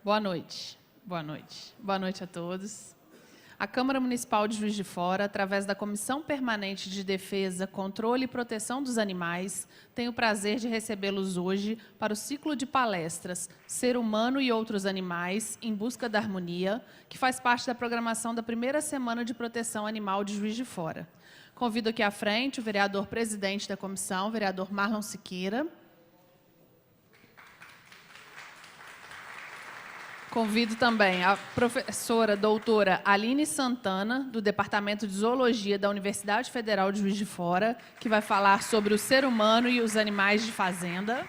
Boa noite. Boa noite. Boa noite a todos. A Câmara Municipal de Juiz de Fora, através da Comissão Permanente de Defesa, Controle e Proteção dos Animais, tem o prazer de recebê-los hoje para o ciclo de palestras Ser Humano e Outros Animais, em Busca da Harmonia, que faz parte da programação da primeira Semana de Proteção Animal de Juiz de Fora. Convido aqui à frente o vereador-presidente da comissão, vereador Marlon Siqueira. Convido também a professora doutora Aline Santana, do Departamento de Zoologia da Universidade Federal de Juiz de Fora, que vai falar sobre o ser humano e os animais de fazenda.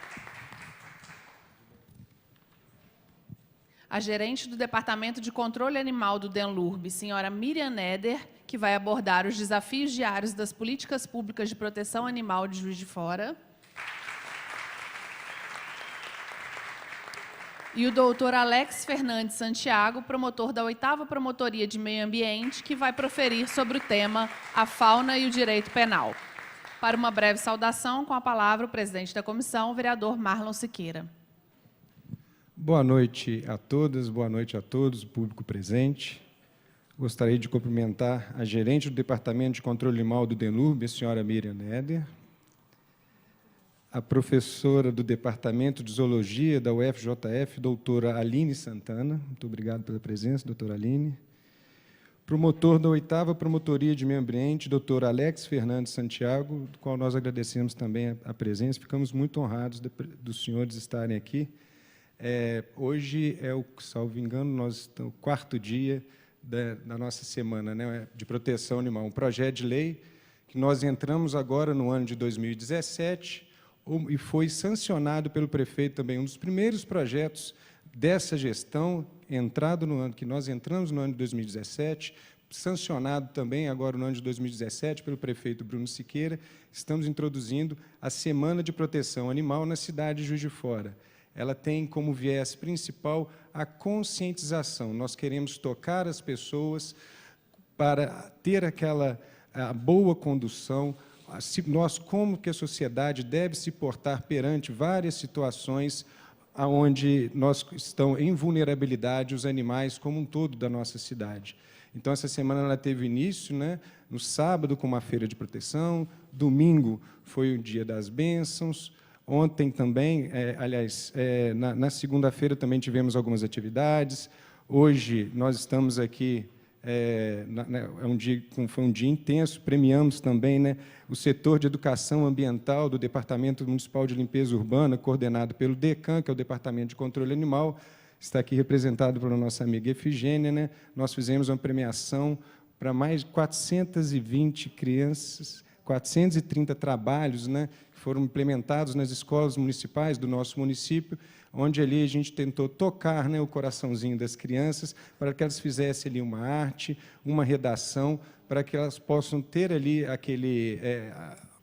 A gerente do Departamento de Controle Animal do DENLURB, senhora Miriam Neder, que vai abordar os desafios diários das políticas públicas de proteção animal de Juiz de Fora. E o doutor Alex Fernandes Santiago, promotor da 8ª Promotoria de Meio Ambiente, que vai proferir sobre o tema A Fauna e o Direito Penal. Para uma breve saudação, com a palavra o presidente da comissão, o vereador Marlon Siqueira. Boa noite a todas, boa noite a todos, o público presente. Gostaria de cumprimentar a gerente do Departamento de Controle Animal do DENLURB, a senhora Miriam Neder, a professora do Departamento de Zoologia da UFJF, doutora Aline Santana. Muito obrigado pela presença, doutora Aline. Promotor da 8ª Promotoria de Meio Ambiente, doutor Alex Fernandes Santiago, do qual nós agradecemos também a presença. Ficamos muito honrados dos senhores estarem aqui. Hoje é, salvo engano, nós estamos no 4º dia da nossa semana, né, de proteção animal. Um projeto de lei que nós entramos agora no ano de 2017, e foi sancionado pelo prefeito também, um dos primeiros projetos dessa gestão, que nós entramos no ano de 2017, sancionado também agora no ano de 2017 pelo prefeito Bruno Siqueira. Estamos introduzindo a Semana de Proteção Animal na cidade de Juiz de Fora. Ela tem como viés principal a conscientização. Nós queremos tocar as pessoas para ter a boa condução. Nós, como que a sociedade deve se portar perante várias situações onde estão em vulnerabilidade os animais como um todo da nossa cidade. Então, essa semana ela teve início, né, no sábado com uma feira de proteção, domingo foi o Dia das Bênçãos, ontem também, na segunda-feira também tivemos algumas atividades, hoje nós estamos aqui. Foi um dia intenso, premiamos também, né, o setor de educação ambiental do Departamento Municipal de Limpeza Urbana, coordenado pelo DECAN, que é o Departamento de Controle Animal, está aqui representado pela nossa amiga Efigênia, né. Nós fizemos uma premiação para mais de 420 crianças, 430 trabalhos, né, que foram implementados nas escolas municipais do nosso município, onde ali a gente tentou tocar, né, o coraçãozinho das crianças, para que elas fizessem ali uma arte, uma redação, para que elas possam ter ali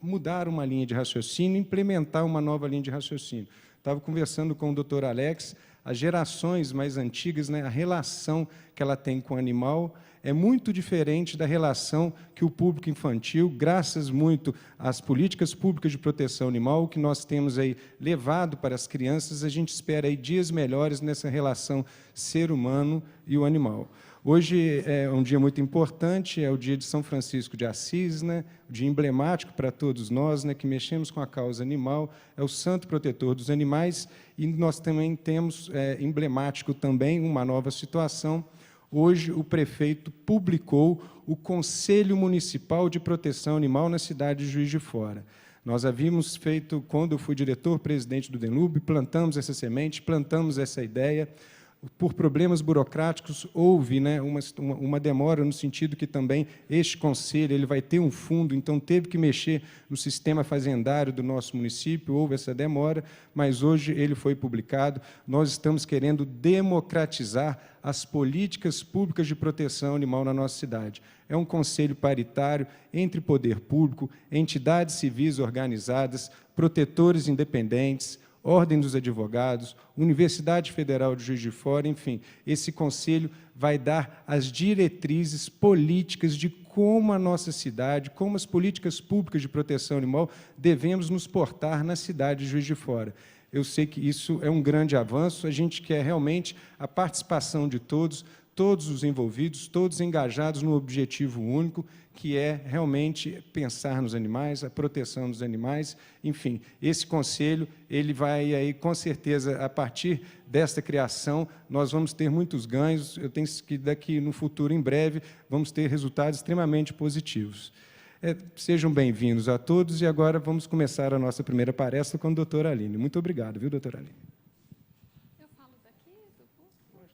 mudar uma linha de raciocínio, implementar uma nova linha de raciocínio. Estava conversando com o doutor Alex, as gerações mais antigas, né, a relação que ela tem com o animal é muito diferente da relação que o público infantil, graças muito às políticas públicas de proteção animal, que nós temos aí levado para as crianças, a gente espera aí dias melhores nessa relação ser humano e o animal. Hoje é um dia muito importante, é o dia de São Francisco de Assis, né? Um dia emblemático para todos nós, né? Que mexemos com a causa animal, é o santo protetor dos animais, e nós também temos emblemático também uma nova situação. Hoje, o prefeito publicou o Conselho Municipal de Proteção Animal na cidade de Juiz de Fora. Nós havíamos feito, quando eu fui diretor-presidente do DENLURB, plantamos essa semente, plantamos essa ideia. Por problemas burocráticos, houve, né, uma demora, no sentido que também este conselho ele vai ter um fundo, então teve que mexer no sistema fazendário do nosso município, houve essa demora, mas hoje ele foi publicado. Nós estamos querendo democratizar as políticas públicas de proteção animal na nossa cidade. É um conselho paritário entre poder público, entidades civis organizadas, protetores independentes, Ordem dos Advogados, Universidade Federal de Juiz de Fora, enfim, esse conselho vai dar as diretrizes políticas de como a nossa cidade, como as políticas públicas de proteção animal devemos nos portar na cidade de Juiz de Fora. Eu sei que isso é um grande avanço. A gente quer realmente a participação de todos, todos os envolvidos, todos engajados no objetivo único, que é realmente pensar nos animais, a proteção dos animais. Enfim, esse conselho, ele vai aí, com certeza, a partir desta criação, nós vamos ter muitos ganhos. Eu tenho que daqui no futuro, em breve, vamos ter resultados extremamente positivos. Sejam bem-vindos a todos, e agora vamos começar a nossa primeira palestra com a doutora Aline. Muito obrigado, viu, doutora Aline? Eu falo daqui, do púlpito?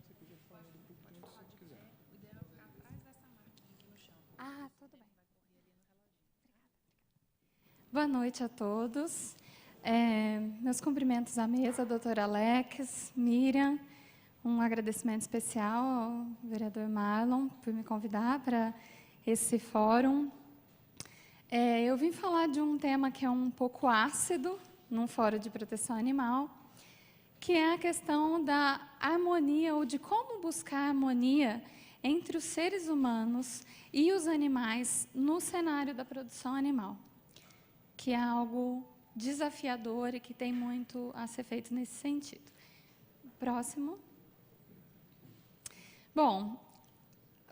Ah, tudo bem. Boa noite a todos. Meus cumprimentos à mesa, doutora Alex, Miriam, um agradecimento especial ao vereador Marlon por me convidar para esse fórum. Eu vim falar de um tema que é um pouco ácido, num fórum de proteção animal, que é a questão da harmonia, ou de como buscar harmonia entre os seres humanos e os animais no cenário da produção animal, que é algo desafiador e que tem muito a ser feito nesse sentido. Próximo. Bom,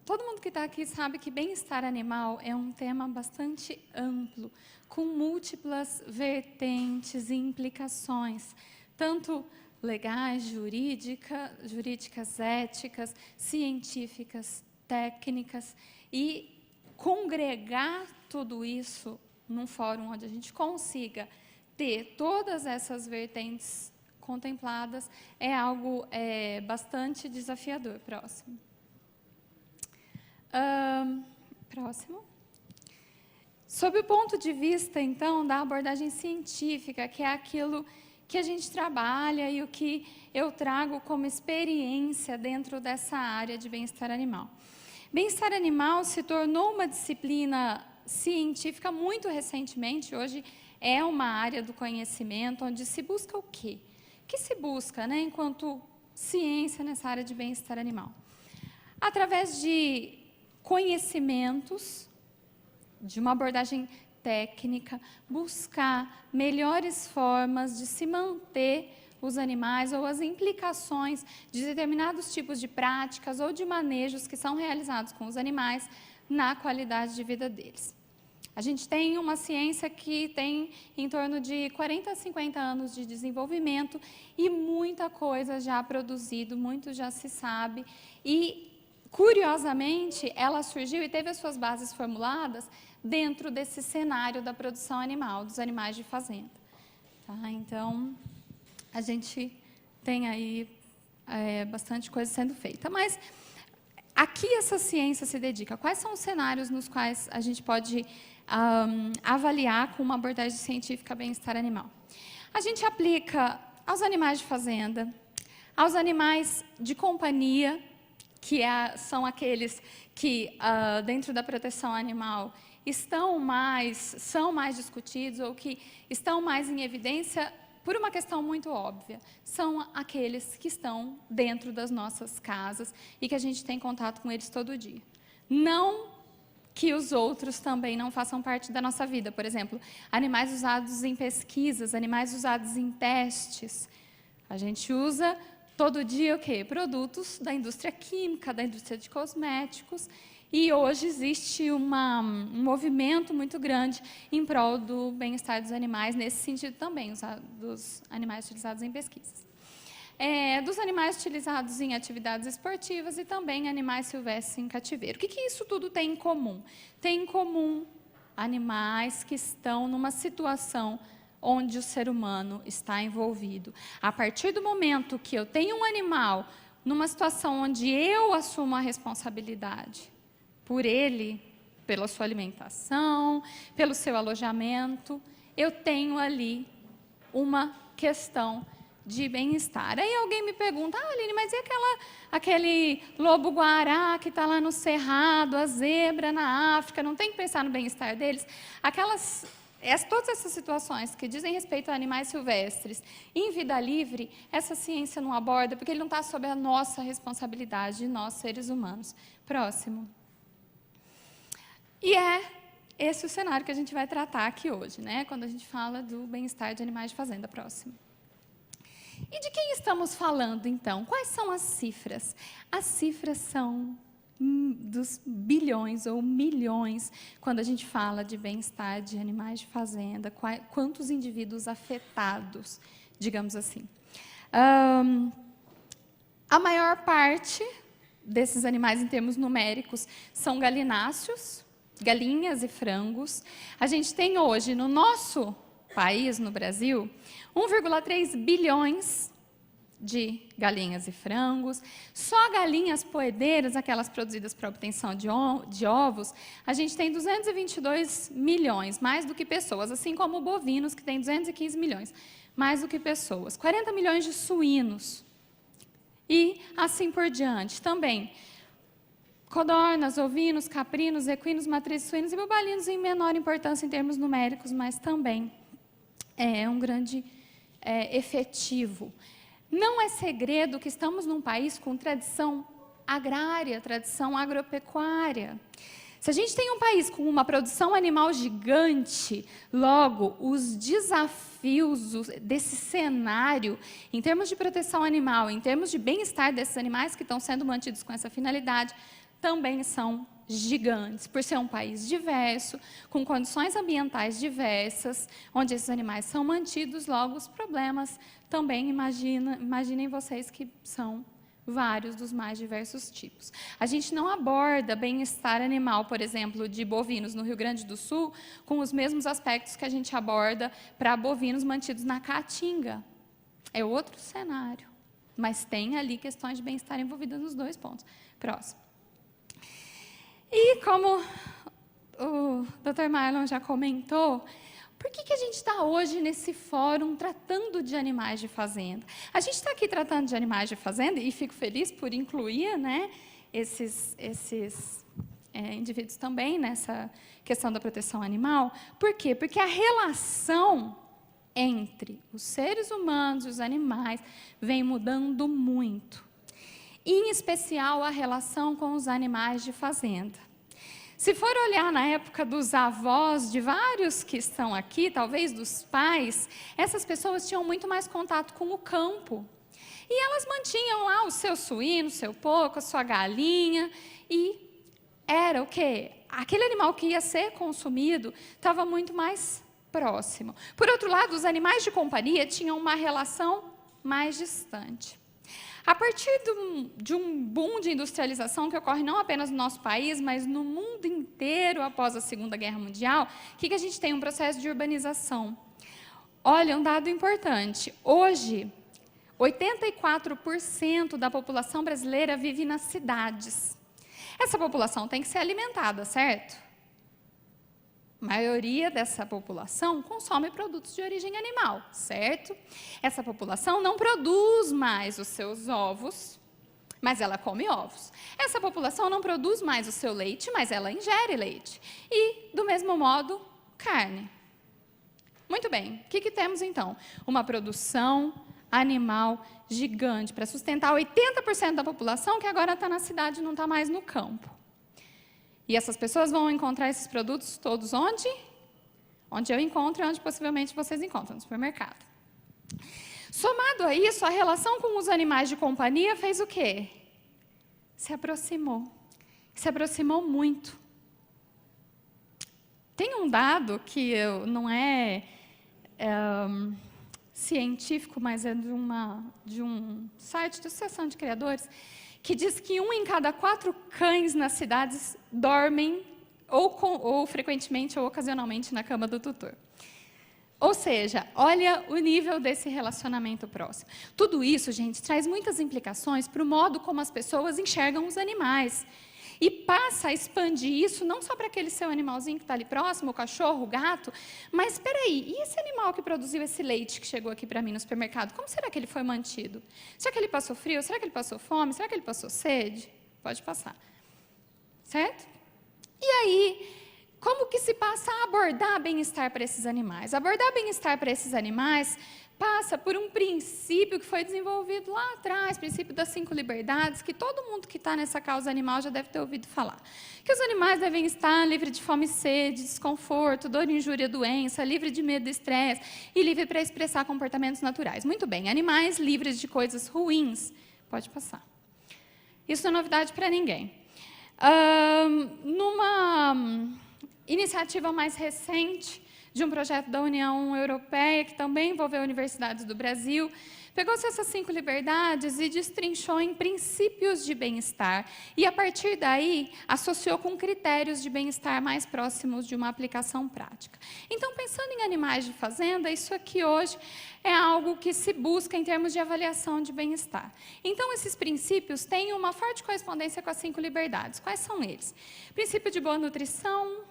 todo mundo que está aqui sabe que bem-estar animal é um tema bastante amplo, com múltiplas vertentes e implicações, tanto legais, jurídicas, éticas, científicas, técnicas, e congregar tudo isso num fórum onde a gente consiga ter todas essas vertentes contempladas é algo bastante desafiador. Próximo. Próximo. Sob o ponto de vista, então, da abordagem científica, que é aquilo que a gente trabalha e o que eu trago como experiência dentro dessa área de bem-estar animal. Bem-estar animal se tornou uma disciplina científica muito recentemente. Hoje é uma área do conhecimento onde se busca o quê? O que se busca, né, enquanto ciência nessa área de bem-estar animal? Através de conhecimentos, de uma abordagem técnica, buscar melhores formas de se manter os animais ou as implicações de determinados tipos de práticas ou de manejos que são realizados com os animais na qualidade de vida deles. A gente tem uma ciência que tem em torno de 40 a 50 anos de desenvolvimento e muita coisa já produzido, muito já se sabe. E, curiosamente, ela surgiu e teve as suas bases formuladas dentro desse cenário da produção animal, dos animais de fazenda. Tá? Então, a gente tem aí bastante coisa sendo feita. Mas, a que essa ciência se dedica? Quais são os cenários nos quais a gente pode avaliar com uma abordagem científica bem-estar animal? A gente aplica aos animais de fazenda, aos animais de companhia, que são aqueles que, dentro da proteção animal, são mais discutidos ou que estão mais em evidência por uma questão muito óbvia. São aqueles que estão dentro das nossas casas e que a gente tem contato com eles todo dia. Não que os outros também não façam parte da nossa vida. Por exemplo, animais usados em pesquisas, animais usados em testes. A gente usa todo dia o quê? Produtos da indústria química, da indústria de cosméticos. E hoje existe um movimento muito grande em prol do bem-estar dos animais, nesse sentido também, dos animais utilizados em pesquisas. Dos animais utilizados em atividades esportivas e também animais silvestres em cativeiro. O que isso tudo tem em comum? Tem em comum animais que estão numa situação onde o ser humano está envolvido. A partir do momento que eu tenho um animal numa situação onde eu assumo a responsabilidade por ele, pela sua alimentação, pelo seu alojamento, eu tenho ali uma questão de bem-estar. Aí alguém me pergunta, Aline, mas e aquele lobo-guará que está lá no Cerrado, a zebra na África, não tem que pensar no bem-estar deles? Todas essas situações que dizem respeito a animais silvestres em vida livre, essa ciência não aborda, porque ele não está sob a nossa responsabilidade, nós, seres humanos. Próximo. E esse o cenário que a gente vai tratar aqui hoje, né? Quando a gente fala do bem-estar de animais de fazenda. Próximo. E de quem estamos falando, então? Quais são as cifras? As cifras são dos bilhões ou milhões, quando a gente fala de bem-estar de animais de fazenda, quantos indivíduos afetados, digamos assim. A maior parte desses animais, em termos numéricos, são galináceos, galinhas e frangos. A gente tem hoje, no nosso país, no Brasil, 1,3 bilhões de galinhas e frangos. Só galinhas poedeiras, aquelas produzidas para obtenção de ovos, a gente tem 222 milhões, mais do que pessoas, assim como bovinos, que tem 215 milhões, mais do que pessoas. 40 milhões de suínos. E assim por diante. Também, codornas, ovinos, caprinos, equinos, matrizes suínos e bubalinos em menor importância em termos numéricos, mas também é um grande efetivo. Não é segredo que estamos num país com tradição agrária, tradição agropecuária. Se a gente tem um país com uma produção animal gigante, logo, os desafios desse cenário, em termos de proteção animal, em termos de bem-estar desses animais que estão sendo mantidos com essa finalidade, também são gigantes, por ser um país diverso, com condições ambientais diversas, onde esses animais são mantidos, logo os problemas também, imaginem vocês que são vários dos mais diversos tipos. A gente não aborda bem-estar animal, por exemplo, de bovinos no Rio Grande do Sul, com os mesmos aspectos que a gente aborda para bovinos mantidos na Caatinga. É outro cenário, mas tem ali questões de bem-estar envolvidas nos dois pontos. Próximo. E como o Dr. Marlon já comentou, por que a gente está hoje nesse fórum tratando de animais de fazenda? A gente está aqui tratando de animais de fazenda e fico feliz por incluir, né, esses indivíduos também nessa questão da proteção animal. Por quê? Porque a relação entre os seres humanos e os animais vem mudando muito. Em especial, a relação com os animais de fazenda. Se for olhar na época dos avós, de vários que estão aqui, talvez dos pais, essas pessoas tinham muito mais contato com o campo. E elas mantinham lá o seu suíno, o seu porco, a sua galinha, e era o quê? Aquele animal que ia ser consumido estava muito mais próximo. Por outro lado, os animais de companhia tinham uma relação mais distante. A partir de um boom de industrialização que ocorre não apenas no nosso país, mas no mundo inteiro após a Segunda Guerra Mundial, o que a gente tem? Um processo de urbanização. Olha, um dado importante. Hoje, 84% da população brasileira vive nas cidades. Essa população tem que ser alimentada, certo? A maioria dessa população consome produtos de origem animal, certo? Essa população não produz mais os seus ovos, mas ela come ovos. Essa população não produz mais o seu leite, mas ela ingere leite. E, do mesmo modo, carne. Muito bem, o que temos então? Uma produção animal gigante para sustentar 80% da população que agora está na cidade e não está mais no campo. E essas pessoas vão encontrar esses produtos todos onde? Onde eu encontro e onde possivelmente vocês encontram, no supermercado. Somado a isso, a relação com os animais de companhia fez o quê? Se aproximou. Se aproximou muito. Tem um dado que não é científico, mas é de um site de associação de criadores, que diz que 1 em cada 4 cães nas cidades dormem ou frequentemente ou ocasionalmente na cama do tutor. Ou seja, olha o nível desse relacionamento próximo. Tudo isso, gente, traz muitas implicações para o modo como as pessoas enxergam os animais. E passa a expandir isso não só para aquele seu animalzinho que está ali próximo, o cachorro, o gato, mas espera aí, e esse animal que produziu esse leite que chegou aqui para mim no supermercado, como será que ele foi mantido? Será que ele passou frio? Será que ele passou fome? Será que ele passou sede? Pode passar. Certo? E aí, como que se passa a abordar bem-estar para esses animais? Abordar bem-estar para esses animais passa por um princípio que foi desenvolvido lá atrás, princípio das 5 liberdades, que todo mundo que está nessa causa animal já deve ter ouvido falar. Que os animais devem estar livres de fome e sede, desconforto, dor, injúria, doença, livre de medo e estresse e livre para expressar comportamentos naturais. Muito bem, animais livres de coisas ruins. Pode passar. Isso não é novidade para ninguém. Numa iniciativa mais recente de um projeto da União Europeia, que também envolveu universidades do Brasil, pegou-se essas 5 liberdades e destrinchou em princípios de bem-estar, e, a partir daí, associou com critérios de bem-estar mais próximos de uma aplicação prática. Então, pensando em animais de fazenda, isso aqui hoje é algo que se busca em termos de avaliação de bem-estar. Então, esses princípios têm uma forte correspondência com as 5 liberdades. Quais são eles? Princípio de boa nutrição,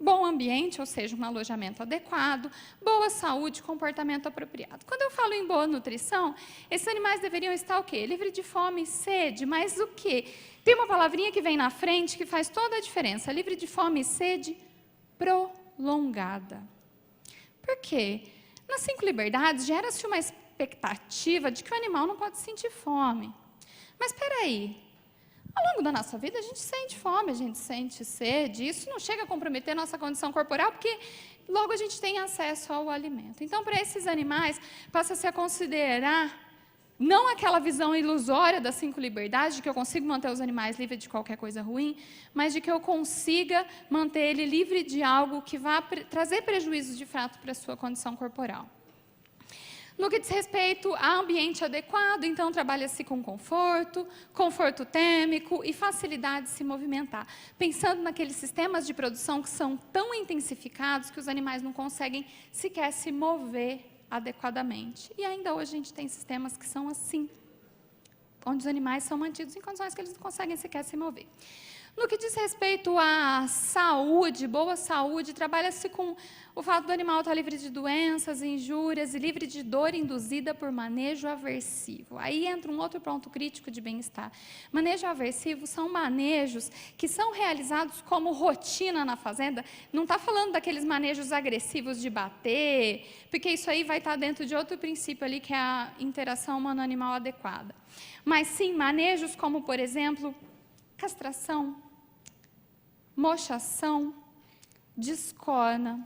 bom ambiente, ou seja, um alojamento adequado, boa saúde, comportamento apropriado. Quando eu falo em boa nutrição, esses animais deveriam estar o quê? Livre de fome e sede, mas o quê? Tem uma palavrinha que vem na frente que faz toda a diferença. Livre de fome e sede prolongada. Por quê? Nas 5 liberdades, gera-se uma expectativa de que o animal não pode sentir fome. Mas espera aí. Ao longo da nossa vida, a gente sente fome, a gente sente sede, isso não chega a comprometer nossa condição corporal, porque logo a gente tem acesso ao alimento. Então, para esses animais, passa-se a considerar não aquela visão ilusória das 5 liberdades, de que eu consigo manter os animais livres de qualquer coisa ruim, mas de que eu consiga manter ele livre de algo que vá trazer prejuízos de fato para a sua condição corporal. No que diz respeito a ambiente adequado, então trabalha-se com conforto térmico e facilidade de se movimentar, pensando naqueles sistemas de produção que são tão intensificados que os animais não conseguem sequer se mover adequadamente. E ainda hoje a gente tem sistemas que são assim, onde os animais são mantidos em condições que eles não conseguem sequer se mover. No que diz respeito à saúde, boa saúde, trabalha-se com o fato do animal estar livre de doenças, injúrias e livre de dor induzida por manejo aversivo. Aí entra um outro ponto crítico de bem-estar. Manejo aversivo são manejos que são realizados como rotina na fazenda. Não está falando daqueles manejos agressivos de bater, porque isso aí vai estar dentro de outro princípio ali, que é a interação humano-animal adequada. Mas sim, manejos como, por exemplo, castração, mochação, descona,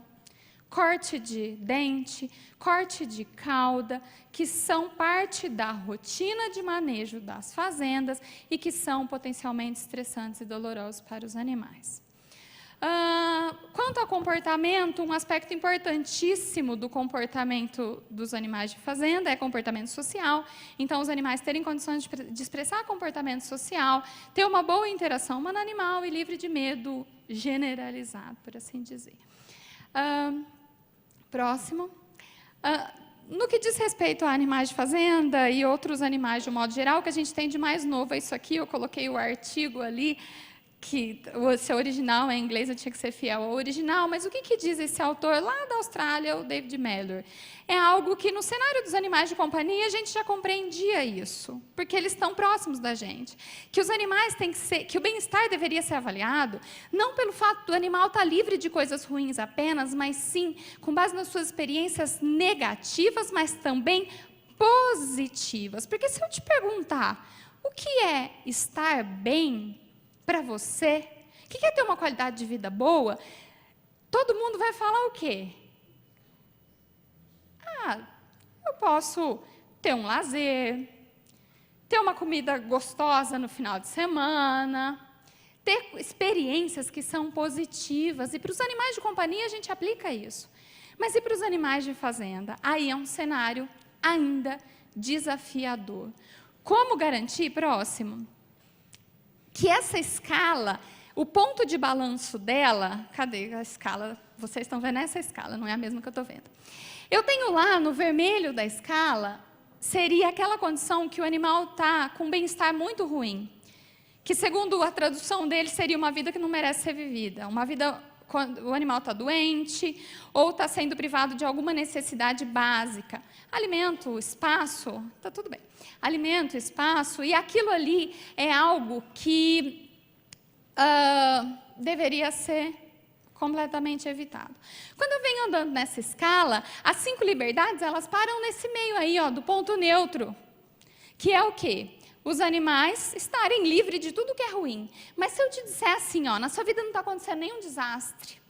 corte de dente, corte de cauda, que são parte da rotina de manejo das fazendas e que são potencialmente estressantes e dolorosos para os animais. Quanto ao comportamento, um aspecto importantíssimo do comportamento dos animais de fazenda é comportamento social. Então, os animais terem condições de expressar comportamento social, ter uma boa interação humano-animal e livre de medo generalizado, por assim dizer. Próximo. No que diz respeito a animais de fazenda e outros animais de um modo geral, o que a gente tem de mais novo é isso aqui, eu coloquei o artigo ali, que o seu original é em inglês, eu tinha que ser fiel ao original, mas o que diz esse autor lá da Austrália, o David Mellor? É algo que no cenário dos animais de companhia a gente já compreendia isso, porque eles estão próximos da gente. Que os animais têm que ser, que o bem-estar deveria ser avaliado, não pelo fato do animal estar livre de coisas ruins apenas, mas sim com base nas suas experiências negativas, mas também positivas. Porque se eu te perguntar, o que é estar bem para você, o que é ter uma qualidade de vida boa, todo mundo vai falar o quê? Eu posso ter um lazer, ter uma comida gostosa no final de semana, ter experiências que são positivas, e para os animais de companhia a gente aplica isso. Mas e para os animais de fazenda? Aí é um cenário ainda desafiador. Como garantir, próximo, que essa escala, o ponto de balanço dela, cadê a escala? Vocês estão vendo essa escala, não é a mesma que eu estou vendo. Eu tenho lá, no vermelho da escala, seria aquela condição que o animal está com um bem-estar muito ruim, que segundo a tradução dele seria uma vida que não merece ser vivida, uma vida quando o animal está doente ou está sendo privado de alguma necessidade básica. Alimento, espaço, está tudo bem. Alimento, espaço, e aquilo ali é algo que deveria ser completamente evitado. Quando eu venho andando nessa escala, as 5 liberdades, elas param nesse meio aí, ó, do ponto neutro, que é o quê? Os animais estarem livres de tudo que é ruim. Mas se eu te disser assim, ó, na sua vida não está acontecendo nenhum desastre,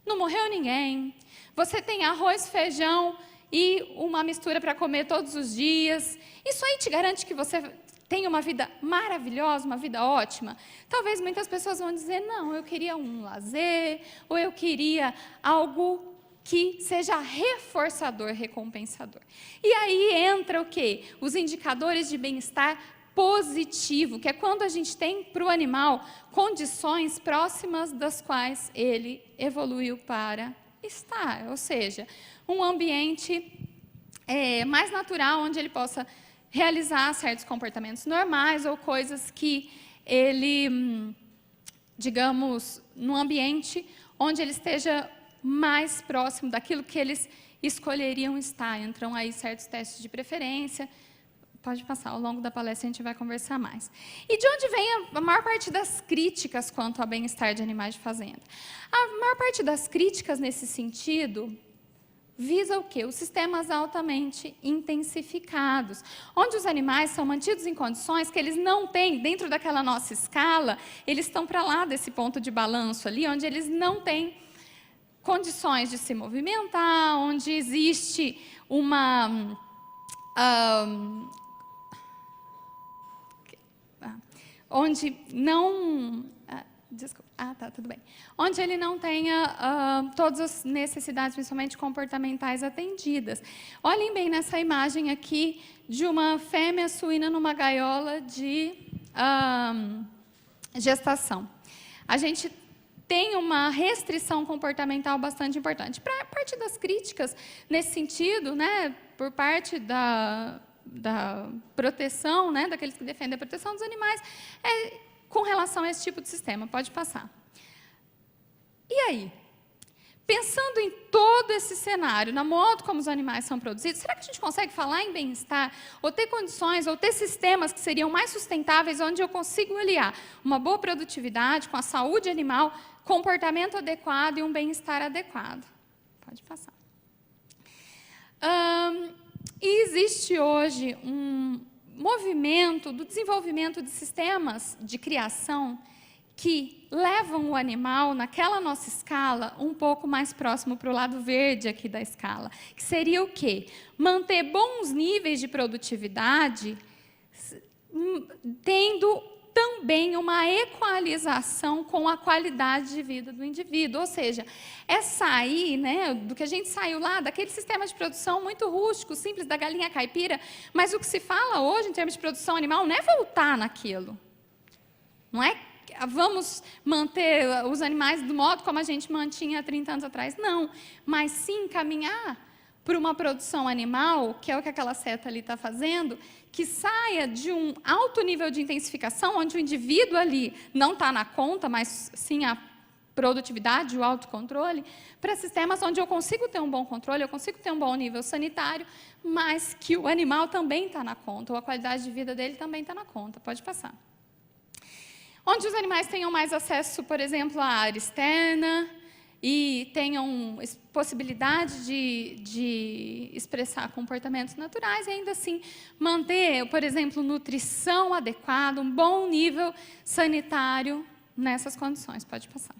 não morreu ninguém, você tem arroz, feijão e uma mistura para comer todos os dias, isso aí te garante que você tem uma vida maravilhosa, uma vida ótima? Talvez muitas pessoas vão dizer, não, eu queria um lazer, ou eu queria algo que seja reforçador, recompensador. E aí entra o quê? Os indicadores de bem-estar positivo, que é quando a gente tem para o animal condições próximas das quais ele evoluiu para estar, ou seja, um ambiente mais natural, onde ele possa realizar certos comportamentos normais ou coisas que ele, digamos, num ambiente onde ele esteja mais próximo daquilo que eles escolheriam estar. Entram aí certos testes de preferência. Pode passar, ao longo da palestra a gente vai conversar mais. E de onde vem a maior parte das críticas quanto ao bem-estar de animais de fazenda? A maior parte das críticas nesse sentido visa o quê? Os sistemas altamente intensificados, onde os animais são mantidos em condições que eles não têm, dentro daquela nossa escala, eles estão para lá desse ponto de balanço ali, onde eles não têm condições de se movimentar, onde existe uma... onde não... desculpa. Tá, tudo bem. Onde ele não tenha todas as necessidades, principalmente comportamentais, atendidas. Olhem bem nessa imagem aqui de uma fêmea suína numa gaiola de gestação. A gente tem uma restrição comportamental bastante importante. Para a parte das críticas, nesse sentido, né, por parte da proteção, né, daqueles que defendem a proteção dos animais, com relação a esse tipo de sistema. Pode passar. E aí? Pensando em todo esse cenário, na modo como os animais são produzidos, será que a gente consegue falar em bem-estar, ou ter condições, ou ter sistemas que seriam mais sustentáveis, onde eu consigo aliar uma boa produtividade com a saúde animal, comportamento adequado e um bem-estar adequado? Pode passar. E existe hoje um movimento do desenvolvimento de sistemas de criação que levam o animal, naquela nossa escala, um pouco mais próximo para o lado verde aqui da escala, que seria o quê? Manter bons níveis de produtividade, tendo também uma equalização com a qualidade de vida do indivíduo. Ou seja, é sair, né, do que a gente saiu lá, daquele sistema de produção muito rústico, simples, da galinha caipira, mas o que se fala hoje em termos de produção animal não é voltar naquilo. Não é vamos manter os animais do modo como a gente mantinha há 30 anos atrás. Não, mas sim caminhar para uma produção animal, que é o que aquela seta ali está fazendo, que saia de um alto nível de intensificação, onde o indivíduo ali não está na conta, mas sim a produtividade, o autocontrole, para sistemas onde eu consigo ter um bom controle, eu consigo ter um bom nível sanitário, mas que o animal também está na conta, ou a qualidade de vida dele também está na conta. Pode passar. Onde os animais tenham mais acesso, por exemplo, à área externa, e tenham possibilidade de expressar comportamentos naturais, e ainda assim manter, por exemplo, nutrição adequada, um bom nível sanitário nessas condições. Pode passar.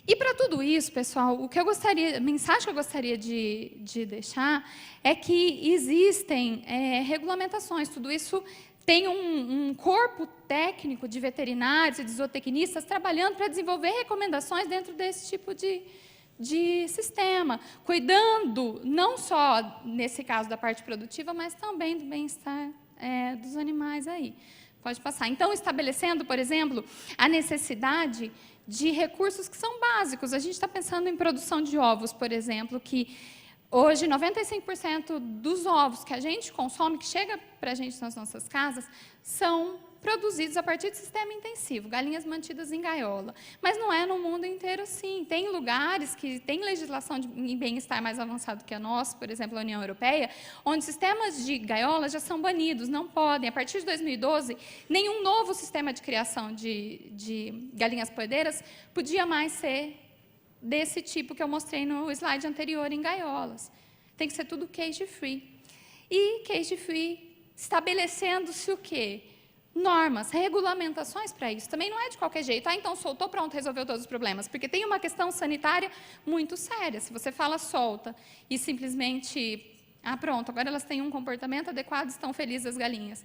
E para tudo isso, pessoal, a mensagem que eu gostaria de deixar é que existem regulamentações. Tudo isso tem um corpo técnico de veterinários e de zootecnistas trabalhando para desenvolver recomendações dentro desse tipo de sistema, cuidando não só, nesse caso, da parte produtiva, mas também do bem-estar dos animais aí. Pode passar. Então, estabelecendo, por exemplo, a necessidade de recursos que são básicos. A gente está pensando em produção de ovos, por exemplo, que hoje 95% dos ovos que a gente consome, que chega para a gente nas nossas casas, são produzidos a partir de sistema intensivo, galinhas mantidas em gaiola. Mas não é no mundo inteiro assim. Tem lugares que têm legislação em bem-estar mais avançado que a nossa, por exemplo, a União Europeia, onde sistemas de gaiola já são banidos, não podem. A partir de 2012, nenhum novo sistema de criação de galinhas poedeiras podia mais ser desse tipo que eu mostrei no slide anterior, em gaiolas. Tem que ser tudo cage-free. E cage-free, estabelecendo-se o quê? Normas, regulamentações para isso. Também não é de qualquer jeito. Então soltou, pronto, resolveu todos os problemas. Porque tem uma questão sanitária muito séria. Se você fala solta e simplesmente, pronto, agora elas têm um comportamento adequado, estão felizes as galinhas.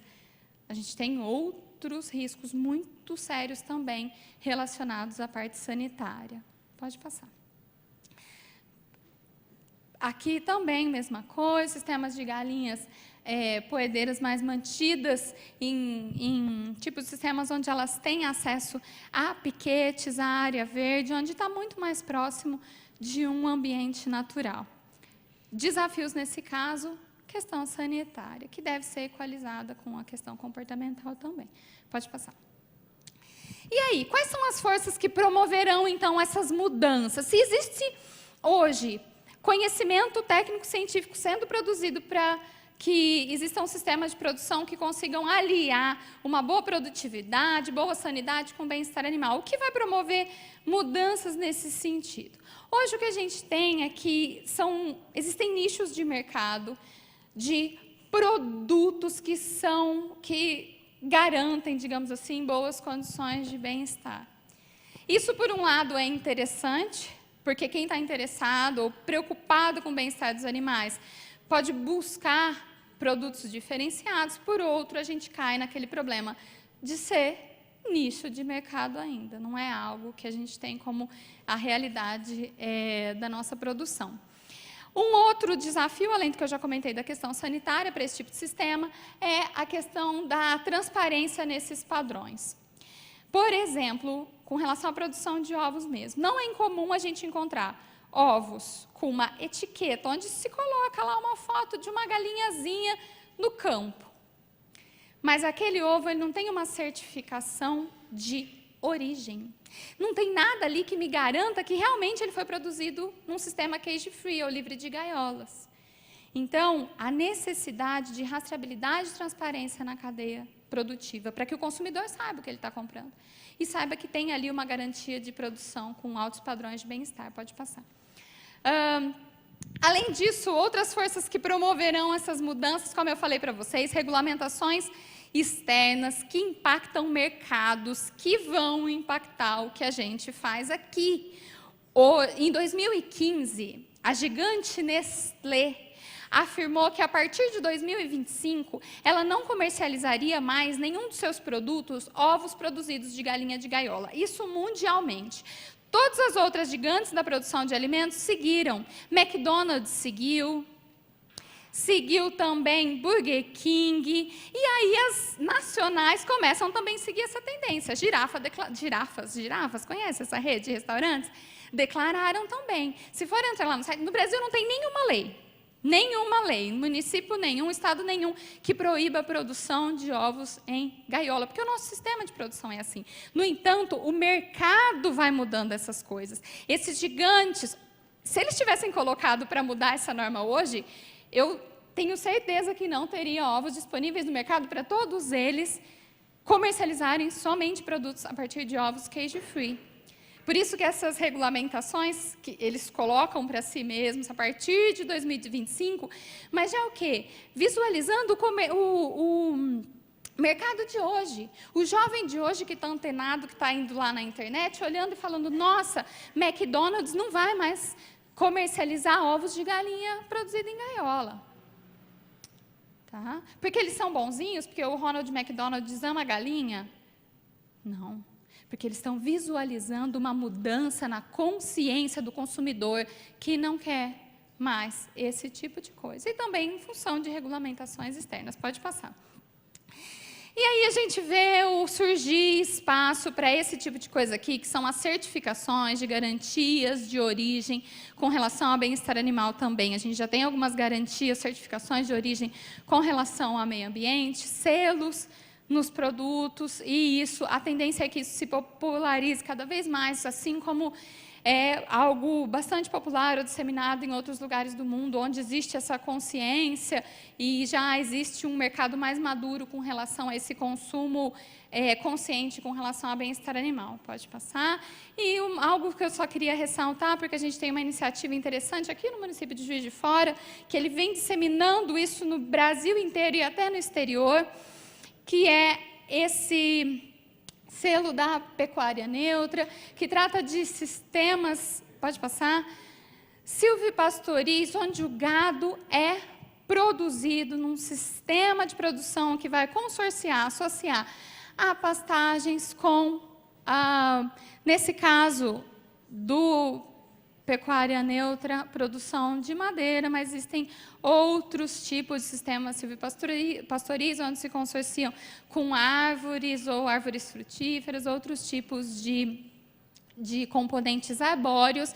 A gente tem outros riscos muito sérios também relacionados à parte sanitária. Pode passar. Aqui também, mesma coisa, sistemas de galinhas poedeiras mais mantidas em tipos de sistemas onde elas têm acesso a piquetes, a área verde, onde está muito mais próximo de um ambiente natural. Desafios nesse caso, questão sanitária, que deve ser equalizada com a questão comportamental também. Pode passar. E aí, quais são as forças que promoverão, então, essas mudanças? Se existe hoje conhecimento técnico-científico sendo produzido para que existam sistemas de produção que consigam aliar uma boa produtividade, boa sanidade com bem-estar animal, o que vai promover mudanças nesse sentido? Hoje, o que a gente tem é que existem nichos de mercado de produtos que garantem, digamos assim, boas condições de bem-estar. Isso, por um lado, é interessante, porque quem está interessado ou preocupado com o bem-estar dos animais pode buscar produtos diferenciados. Por outro, a gente cai naquele problema de ser nicho de mercado ainda. Não é algo que a gente tem como a realidade da nossa produção. Um outro desafio, além do que eu já comentei da questão sanitária para esse tipo de sistema, é a questão da transparência nesses padrões. Por exemplo, com relação à produção de ovos mesmo, não é incomum a gente encontrar ovos com uma etiqueta, onde se coloca lá uma foto de uma galinhazinha no campo. Mas aquele ovo ele não tem uma certificação de origem. Não tem nada ali que me garanta que realmente ele foi produzido num sistema cage-free ou livre de gaiolas. Então, a necessidade de rastreabilidade e transparência na cadeia produtiva, para que o consumidor saiba o que ele está comprando. E saiba que tem ali uma garantia de produção com altos padrões de bem-estar. Pode passar. Além disso, outras forças que promoverão essas mudanças, como eu falei para vocês, regulamentações externas que impactam mercados, que vão impactar o que a gente faz aqui. Em 2015, a gigante Nestlé afirmou que, a partir de 2025, ela não comercializaria mais nenhum dos seus produtos ovos produzidos de galinha de gaiola. Isso mundialmente. Todas as outras gigantes da produção de alimentos seguiram. McDonald's seguiu também Burger King, e aí as nacionais começam também a seguir essa tendência. Girafas, conhece essa rede de restaurantes? Declararam também. Se for entrar lá no site, no Brasil não tem nenhuma lei, município nenhum, estado nenhum, que proíba a produção de ovos em gaiola, porque o nosso sistema de produção é assim. No entanto, o mercado vai mudando essas coisas. Esses gigantes, se eles tivessem colocado para mudar essa norma hoje, eu tenho certeza que não teria ovos disponíveis no mercado para todos eles comercializarem somente produtos a partir de ovos cage-free. Por isso que essas regulamentações que eles colocam para si mesmos a partir de 2025, mas já o quê? Visualizando o mercado de hoje. O jovem de hoje que está antenado, que está indo lá na internet, olhando e falando, nossa, McDonald's não vai mais comercializar ovos de galinha produzidos em gaiola. Tá? Porque eles são bonzinhos? Porque o Ronald McDonald ama galinha? Não. Porque eles estão visualizando uma mudança na consciência do consumidor que não quer mais esse tipo de coisa. E também em função de regulamentações externas. Pode passar. E aí a gente vê o surgir espaço para esse tipo de coisa aqui, que são as certificações de garantias de origem com relação ao bem-estar animal também. A gente já tem algumas garantias, certificações de origem com relação ao meio ambiente, selos nos produtos, e a tendência é que isso se popularize cada vez mais, assim como é algo bastante popular ou disseminado em outros lugares do mundo, onde existe essa consciência e já existe um mercado mais maduro com relação a esse consumo consciente com relação ao bem-estar animal. Pode passar. E algo que eu só queria ressaltar, porque a gente tem uma iniciativa interessante aqui no município de Juiz de Fora, que ele vem disseminando isso no Brasil inteiro e até no exterior, que é esse selo da pecuária neutra, que trata de sistemas, pode passar, silvipastoris, onde o gado é produzido num sistema de produção que vai consorciar, associar a pastagens com, nesse caso do pecuária neutra, produção de madeira, mas existem outros tipos de sistemas silvipastoris, onde se consorciam com árvores ou árvores frutíferas, outros tipos de componentes arbóreos.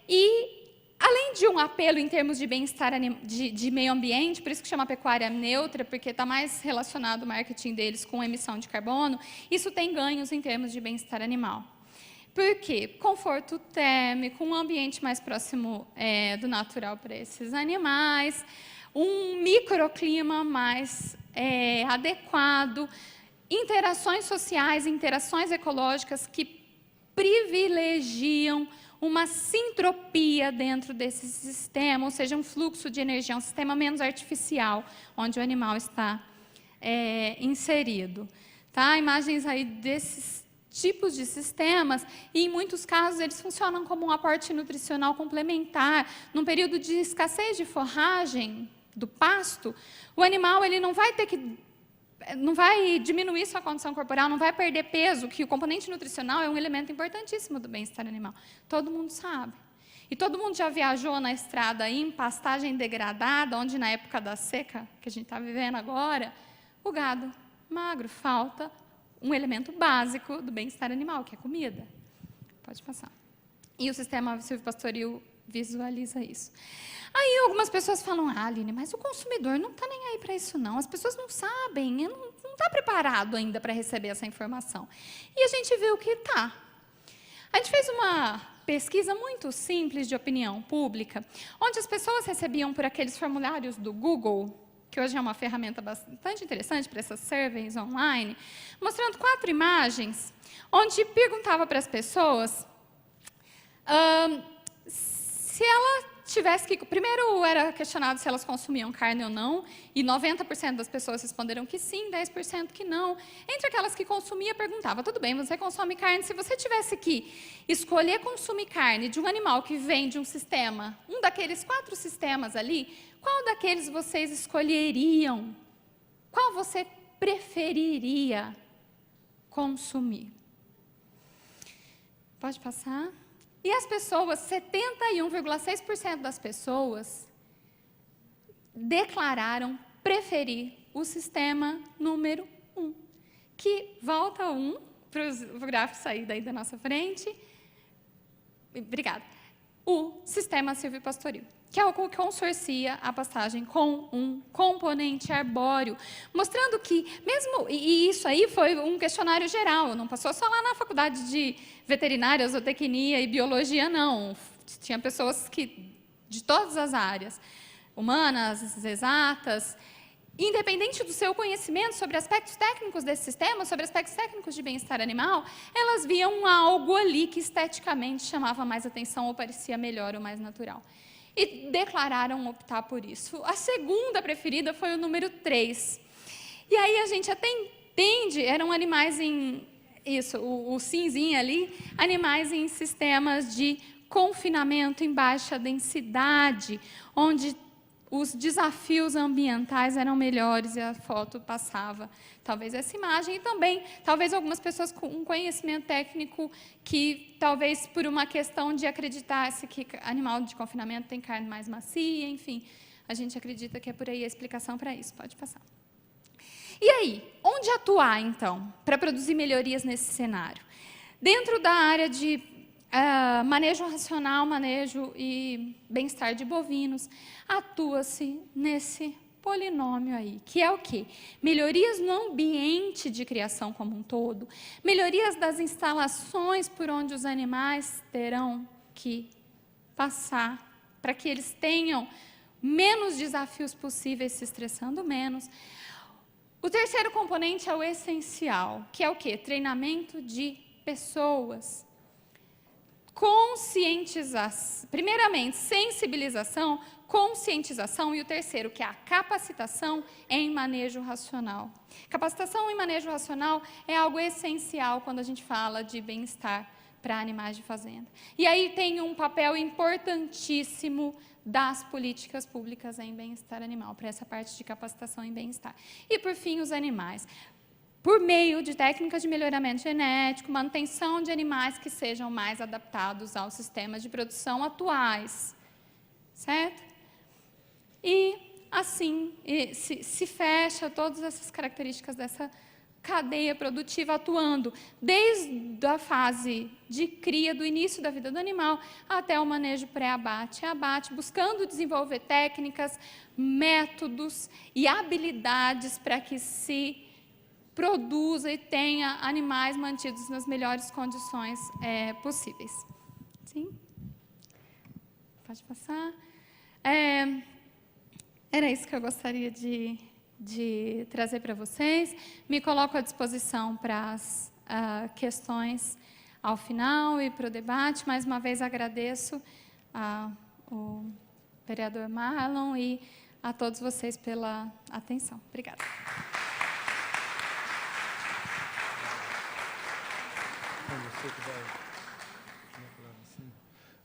E, além de um apelo em termos de bem-estar de meio ambiente, por isso que chama pecuária neutra, porque está mais relacionado o marketing deles com emissão de carbono, isso tem ganhos em termos de bem-estar animal. Por quê? Conforto térmico, um ambiente mais próximo do natural para esses animais, um microclima mais adequado, interações sociais, interações ecológicas que privilegiam uma sintropia dentro desse sistema, ou seja, um fluxo de energia, um sistema menos artificial, onde o animal está inserido. Tá? Imagens aí desses tipos de sistemas, e em muitos casos eles funcionam como um aporte nutricional complementar. Num período de escassez de forragem do pasto, o animal ele não vai diminuir sua condição corporal, não vai perder peso, que o componente nutricional é um elemento importantíssimo do bem-estar animal. Todo mundo sabe. E todo mundo já viajou na estrada em pastagem degradada, onde na época da seca, que a gente está vivendo agora, o gado magro, falta um elemento básico do bem-estar animal, que é comida. Pode passar. E o sistema silvopastoril visualiza isso. Aí algumas pessoas falam, Aline, mas o consumidor não está nem aí para isso não, as pessoas não sabem, não está preparado ainda para receber essa informação. E a gente viu que está. A gente fez uma pesquisa muito simples de opinião pública, onde as pessoas recebiam por aqueles formulários do Google, que hoje é uma ferramenta bastante interessante para essas surveys online, mostrando 4 imagens, onde perguntava para as pessoas se ela tivesse que... Primeiro era questionado se elas consumiam carne ou não, e 90% das pessoas responderam que sim, 10% que não. Entre aquelas que consumiam, perguntava, tudo bem, você consome carne, se você tivesse que escolher consumir carne de um animal que vem de um sistema, um daqueles 4 sistemas ali, qual daqueles vocês escolheriam? Qual você preferiria consumir? Pode passar? E as pessoas, 71,6% das pessoas declararam preferir o sistema número 1, que volta 1 para o gráfico sair daí da nossa frente. Obrigada. O sistema silvopastoril, que é o que consorcia a pastagem com um componente arbóreo, mostrando que, mesmo, e isso aí foi um questionário geral, não passou só lá na faculdade de veterinária, zootecnia e biologia, não. Tinha pessoas de todas as áreas, humanas, exatas, independente do seu conhecimento sobre aspectos técnicos desse sistema, sobre aspectos técnicos de bem-estar animal, elas viam algo ali que esteticamente chamava mais atenção ou parecia melhor ou mais natural. E declararam optar por isso. A segunda preferida foi o número 3. E aí a gente até entende, eram animais em... Isso, o cinzinho ali, animais em sistemas de confinamento em baixa densidade, onde os desafios ambientais eram melhores e a foto passava. Talvez essa imagem e também, talvez algumas pessoas com um conhecimento técnico que, talvez por uma questão de acreditar-se que animal de confinamento tem carne mais macia, enfim, a gente acredita que é por aí a explicação para isso. Pode passar. E aí, onde atuar, então, para produzir melhorias nesse cenário? Dentro da área de manejo racional, manejo e bem-estar de bovinos, atua-se nesse polinômio aí, que é o quê? Melhorias no ambiente de criação como um todo, melhorias das instalações por onde os animais terão que passar, para que eles tenham menos desafios possíveis, se estressando menos. O terceiro componente é o essencial, que é o quê? Treinamento de pessoas. Conscientização, primeiramente, sensibilização, conscientização, e o terceiro, que é a capacitação em manejo racional. Capacitação em manejo racional é algo essencial quando a gente fala de bem-estar para animais de fazenda. E aí tem um papel importantíssimo das políticas públicas em bem-estar animal, para essa parte de capacitação em bem-estar. E, por fim, os animais. Por meio de técnicas de melhoramento genético, manutenção de animais que sejam mais adaptados aos sistemas de produção atuais. Certo? E, assim, se fecha todas essas características dessa cadeia produtiva, atuando desde a fase de cria, do início da vida do animal, até o manejo pré-abate e abate, buscando desenvolver técnicas, métodos e habilidades para que se produza e tenha animais mantidos nas melhores condições possíveis. Sim? Pode passar. Era isso que eu gostaria de trazer para vocês. Me coloco à disposição para as questões ao final e para o debate. Mais uma vez agradeço ao vereador Marlon e a todos vocês pela atenção. Obrigada.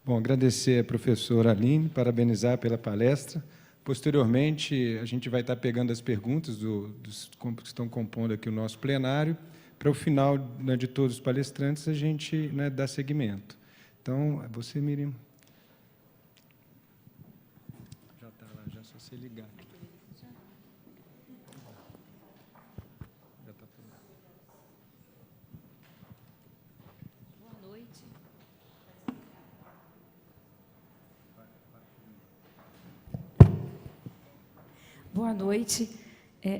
Bom, agradecer a professora Aline, parabenizar pela palestra. Posteriormente, a gente vai estar pegando as perguntas dos que estão compondo aqui o nosso plenário, para o final, né, de todos os palestrantes, a gente, né, dar seguimento. Então, você, Miriam. Já está lá, já é só você ligar. Já está tudo. Boa noite. Boa noite.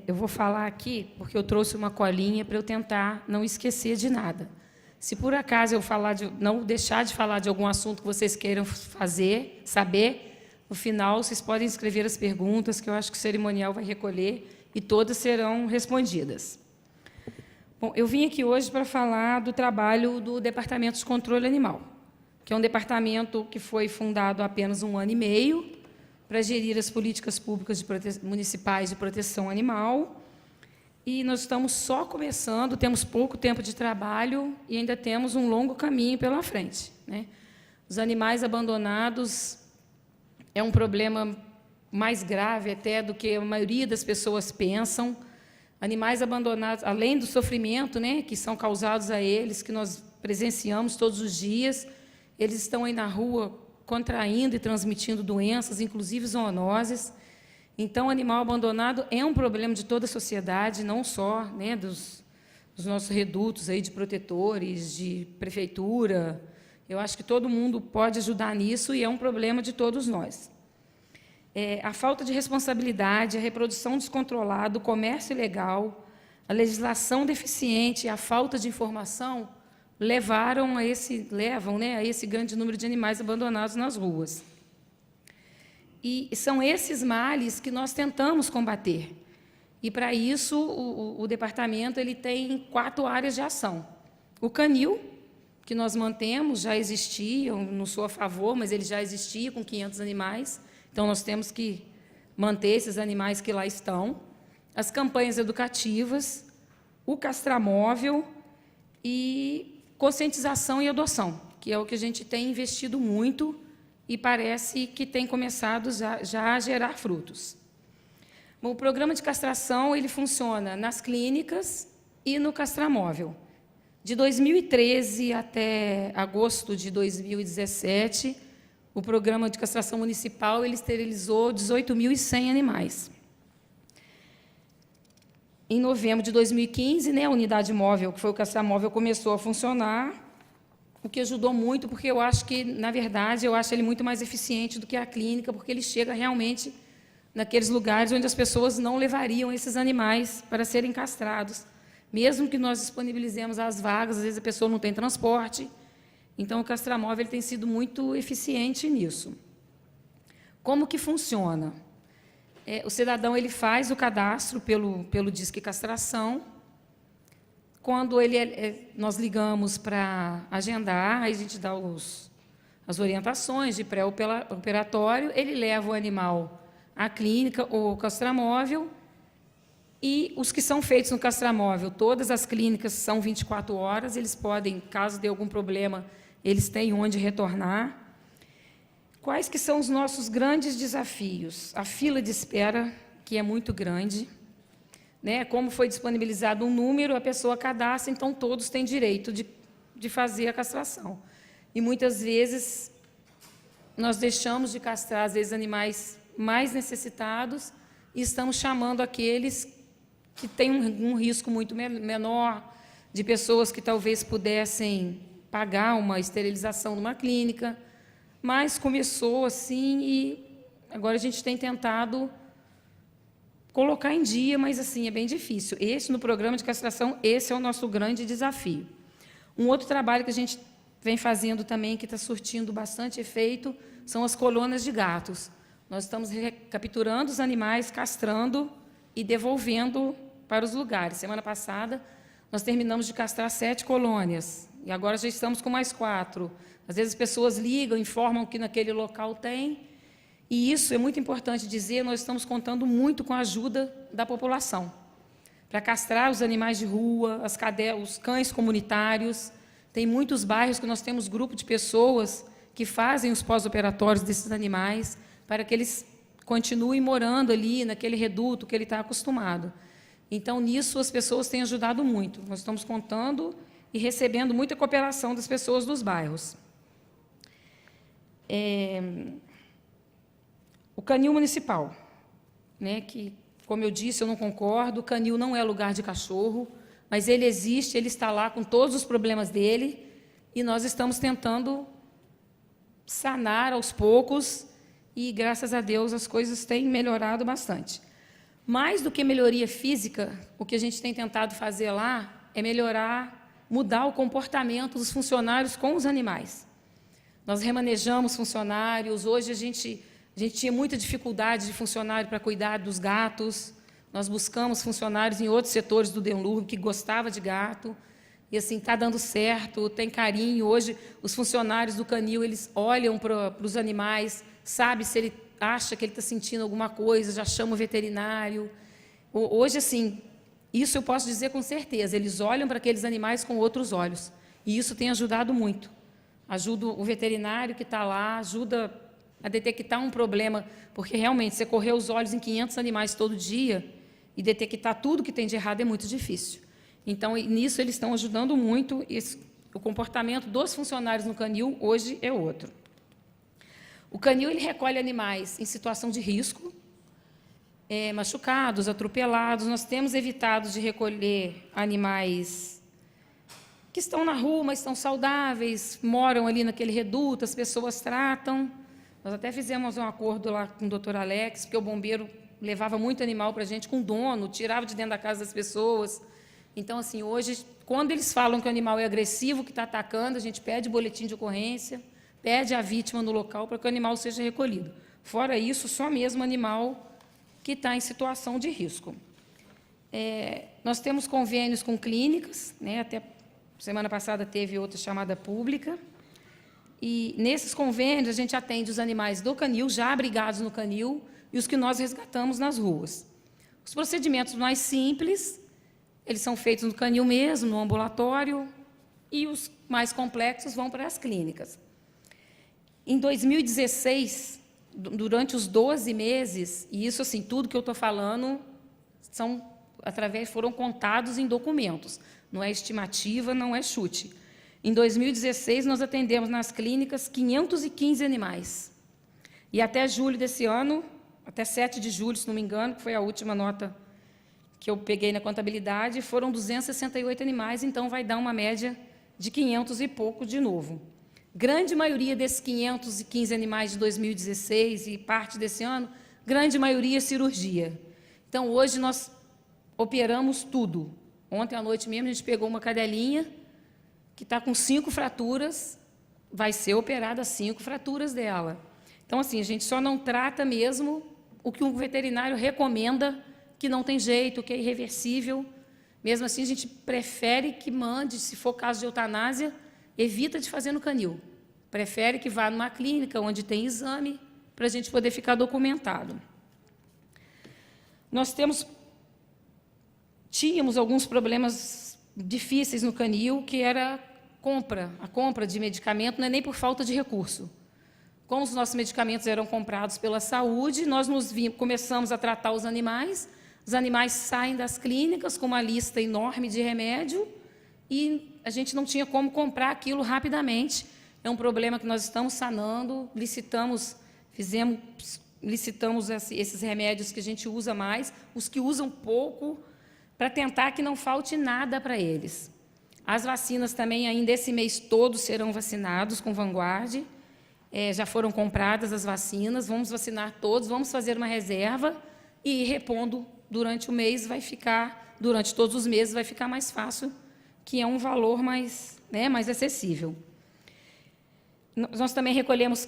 Eu vou falar aqui porque eu trouxe uma colinha para eu tentar não esquecer de nada. Se por acaso eu não deixar de falar de algum assunto que vocês queiram saber, no final vocês podem escrever as perguntas, que eu acho que o cerimonial vai recolher e todas serão respondidas. Bom, eu vim aqui hoje para falar do trabalho do Departamento de Controle Animal, que é um departamento que foi fundado há apenas 1 ano e meio, para gerir as políticas públicas municipais de proteção animal. E nós estamos só começando, temos pouco tempo de trabalho e ainda temos um longo caminho pela frente, né? Os animais abandonados é um problema mais grave até do que a maioria das pessoas pensam. Animais abandonados, além do sofrimento, né, que são causados a eles, que nós presenciamos todos os dias, eles estão aí na rua contraindo e transmitindo doenças, inclusive zoonoses. Então, o animal abandonado é um problema de toda a sociedade, não só, né, dos nossos redutos aí de protetores, de prefeitura. Eu acho que todo mundo pode ajudar nisso e é um problema de todos nós. A falta de responsabilidade, a reprodução descontrolada, o comércio ilegal, a legislação deficiente e a falta de informação levam, né, a esse grande número de animais abandonados nas ruas. E são esses males que nós tentamos combater. E, para isso, o departamento ele tem 4 áreas de ação. O canil, que nós mantemos, já existia, eu não sou a favor, mas ele já existia com 500 animais, então nós temos que manter esses animais que lá estão. As campanhas educativas, o castramóvel e conscientização e adoção, que é o que a gente tem investido muito e parece que tem começado já a gerar frutos. Bom, o programa de castração ele funciona nas clínicas e no castramóvel. De 2013 até agosto de 2017, o programa de castração municipal ele esterilizou 18.100 animais. Em novembro de 2015, né, a unidade móvel, que foi o castramóvel, começou a funcionar, o que ajudou muito, porque eu acho que, na verdade, eu acho ele muito mais eficiente do que a clínica, porque ele chega realmente naqueles lugares onde as pessoas não levariam esses animais para serem castrados. Mesmo que nós disponibilizemos as vagas, às vezes a pessoa não tem transporte. Então, o castramóvel ele tem sido muito eficiente nisso. Como que funciona? O cidadão ele faz o cadastro pelo Disque Castração. Quando nós ligamos para agendar, aí a gente dá as orientações de pré-operatório, ele leva o animal à clínica ou castramóvel, e os que são feitos no castramóvel, todas as clínicas são 24 horas, eles podem, caso dê algum problema, eles têm onde retornar. Quais que são os nossos grandes desafios? A fila de espera, que é muito grande, né? Como foi disponibilizado um número, a pessoa cadastra, então todos têm direito de fazer a castração. E muitas vezes nós deixamos de castrar, às vezes, animais mais necessitados e estamos chamando aqueles que têm um risco muito menor, de pessoas que talvez pudessem pagar uma esterilização numa clínica, mas começou assim e agora a gente tem tentado colocar em dia, mas assim é bem difícil. No programa de castração, esse é o nosso grande desafio. Um outro trabalho que a gente vem fazendo também, que está surtindo bastante efeito, são as colônias de gatos. Nós estamos capturando os animais, castrando e devolvendo para os lugares. Semana passada, nós terminamos de castrar 7 colônias, e agora já estamos com mais 4. Às vezes as pessoas ligam, informam que naquele local tem, e isso é muito importante dizer, nós estamos contando muito com a ajuda da população, para castrar os animais de rua, os cães comunitários. Tem muitos bairros que nós temos grupo de pessoas que fazem os pós-operatórios desses animais, para que eles continuem morando ali, naquele reduto que ele está acostumado. Então, nisso, as pessoas têm ajudado muito. Nós estamos contando e recebendo muita cooperação das pessoas dos bairros. O canil municipal, né, que, como eu disse, eu não concordo, o canil não é lugar de cachorro, mas ele existe, ele está lá com todos os problemas dele, e nós estamos tentando sanar aos poucos, e, graças a Deus, as coisas têm melhorado bastante. Mais do que melhoria física, o que a gente tem tentado fazer lá é mudar o comportamento dos funcionários com os animais. Nós remanejamos funcionários, hoje a gente tinha muita dificuldade de funcionário para cuidar dos gatos, nós buscamos funcionários em outros setores do Denlurb que gostava de gato, e assim, está dando certo, tem carinho. Hoje, os funcionários do canil, eles olham para os animais, sabe se ele acha que ele está sentindo alguma coisa, já chama o veterinário. Hoje, assim, isso eu posso dizer com certeza, eles olham para aqueles animais com outros olhos, e isso tem ajudado muito. Ajuda o veterinário que está lá, ajuda a detectar um problema, porque realmente você correr os olhos em 500 animais todo dia e detectar tudo que tem de errado é muito difícil. Então, nisso eles estão ajudando muito, e o comportamento dos funcionários no canil hoje é outro. O canil ele recolhe animais em situação de risco, machucados, atropelados. Nós temos evitado de recolher animais que estão na rua, mas estão saudáveis, moram ali naquele reduto, as pessoas tratam. Nós até fizemos um acordo lá com o doutor Alex, porque o bombeiro levava muito animal para a gente com dono, tirava de dentro da casa das pessoas. Então, assim, hoje, quando eles falam que o animal é agressivo, que está atacando, a gente pede boletim de ocorrência, pede a vítima no local para que o animal seja recolhido. Fora isso, só mesmo animal que está em situação de risco. Nós temos convênios com clínicas, né, até semana passada teve outra chamada pública, e nesses convênios a gente atende os animais do canil, já abrigados no canil, e os que nós resgatamos nas ruas. Os procedimentos mais simples, eles são feitos no canil mesmo, no ambulatório, e os mais complexos vão para as clínicas. Em 2016, durante os 12 meses, e isso, assim, tudo que eu estou falando foram contados em documentos, não é estimativa, não é chute. Em 2016, nós atendemos nas clínicas 515 animais. E até julho desse ano, até 7 de julho, se não me engano, que foi a última nota que eu peguei na contabilidade, foram 268 animais, então vai dar uma média de 500 e pouco de novo. Grande maioria desses 515 animais de 2016 e parte desse ano grande maioria cirurgia. Então, hoje nós operamos tudo. Ontem à noite mesmo, a gente pegou uma cadelinha que está com 5 fraturas, vai ser operada 5 fraturas dela. Então, assim, a gente só não trata mesmo o que um veterinário recomenda, que não tem jeito, que é irreversível. Mesmo assim, a gente prefere que mande, se for caso de eutanásia, evita de fazer no canil. Prefere que vá numa clínica onde tem exame, para a gente poder ficar documentado. Nós tínhamos alguns problemas difíceis no canil, que era a compra de medicamento, não é nem por falta de recurso. Como os nossos medicamentos eram comprados pela saúde, nós começamos a tratar os animais saem das clínicas com uma lista enorme de remédio e a gente não tinha como comprar aquilo rapidamente. É um problema que nós estamos sanando, licitamos esses remédios que a gente usa mais, os que usam pouco, para tentar que não falte nada para eles. As vacinas também, ainda esse mês todo, serão vacinados com Vanguard. Já foram compradas as vacinas, vamos vacinar todos, vamos fazer uma reserva e ir repondo durante o mês, durante todos os meses, vai ficar mais fácil, que é um valor mais acessível. Nós também recolhemos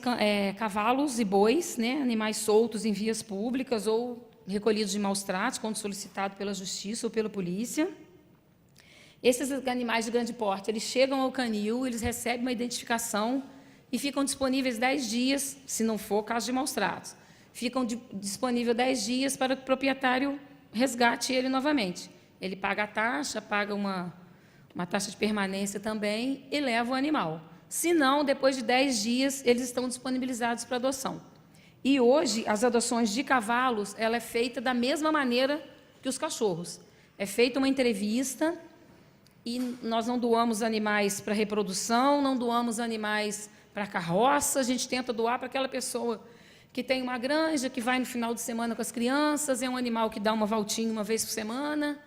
cavalos e bois, animais soltos em vias públicas ou recolhidos de maus tratos, quando solicitado pela Justiça ou pela polícia. Esses animais de grande porte, eles chegam ao canil, eles recebem uma identificação e ficam disponíveis 10 dias, se não for caso de maus tratos. Ficam disponíveis 10 dias para que o proprietário resgate ele novamente. Ele paga a taxa, paga uma taxa de permanência também e leva o animal. Se não, depois de 10 dias, eles estão disponibilizados para adoção. E hoje, as adoções de cavalos, ela é feita da mesma maneira que os cachorros. É feita uma entrevista e nós não doamos animais para reprodução, não doamos animais para carroça, a gente tenta doar para aquela pessoa que tem uma granja, que vai no final de semana com as crianças, é um animal que dá uma voltinha uma vez por semana.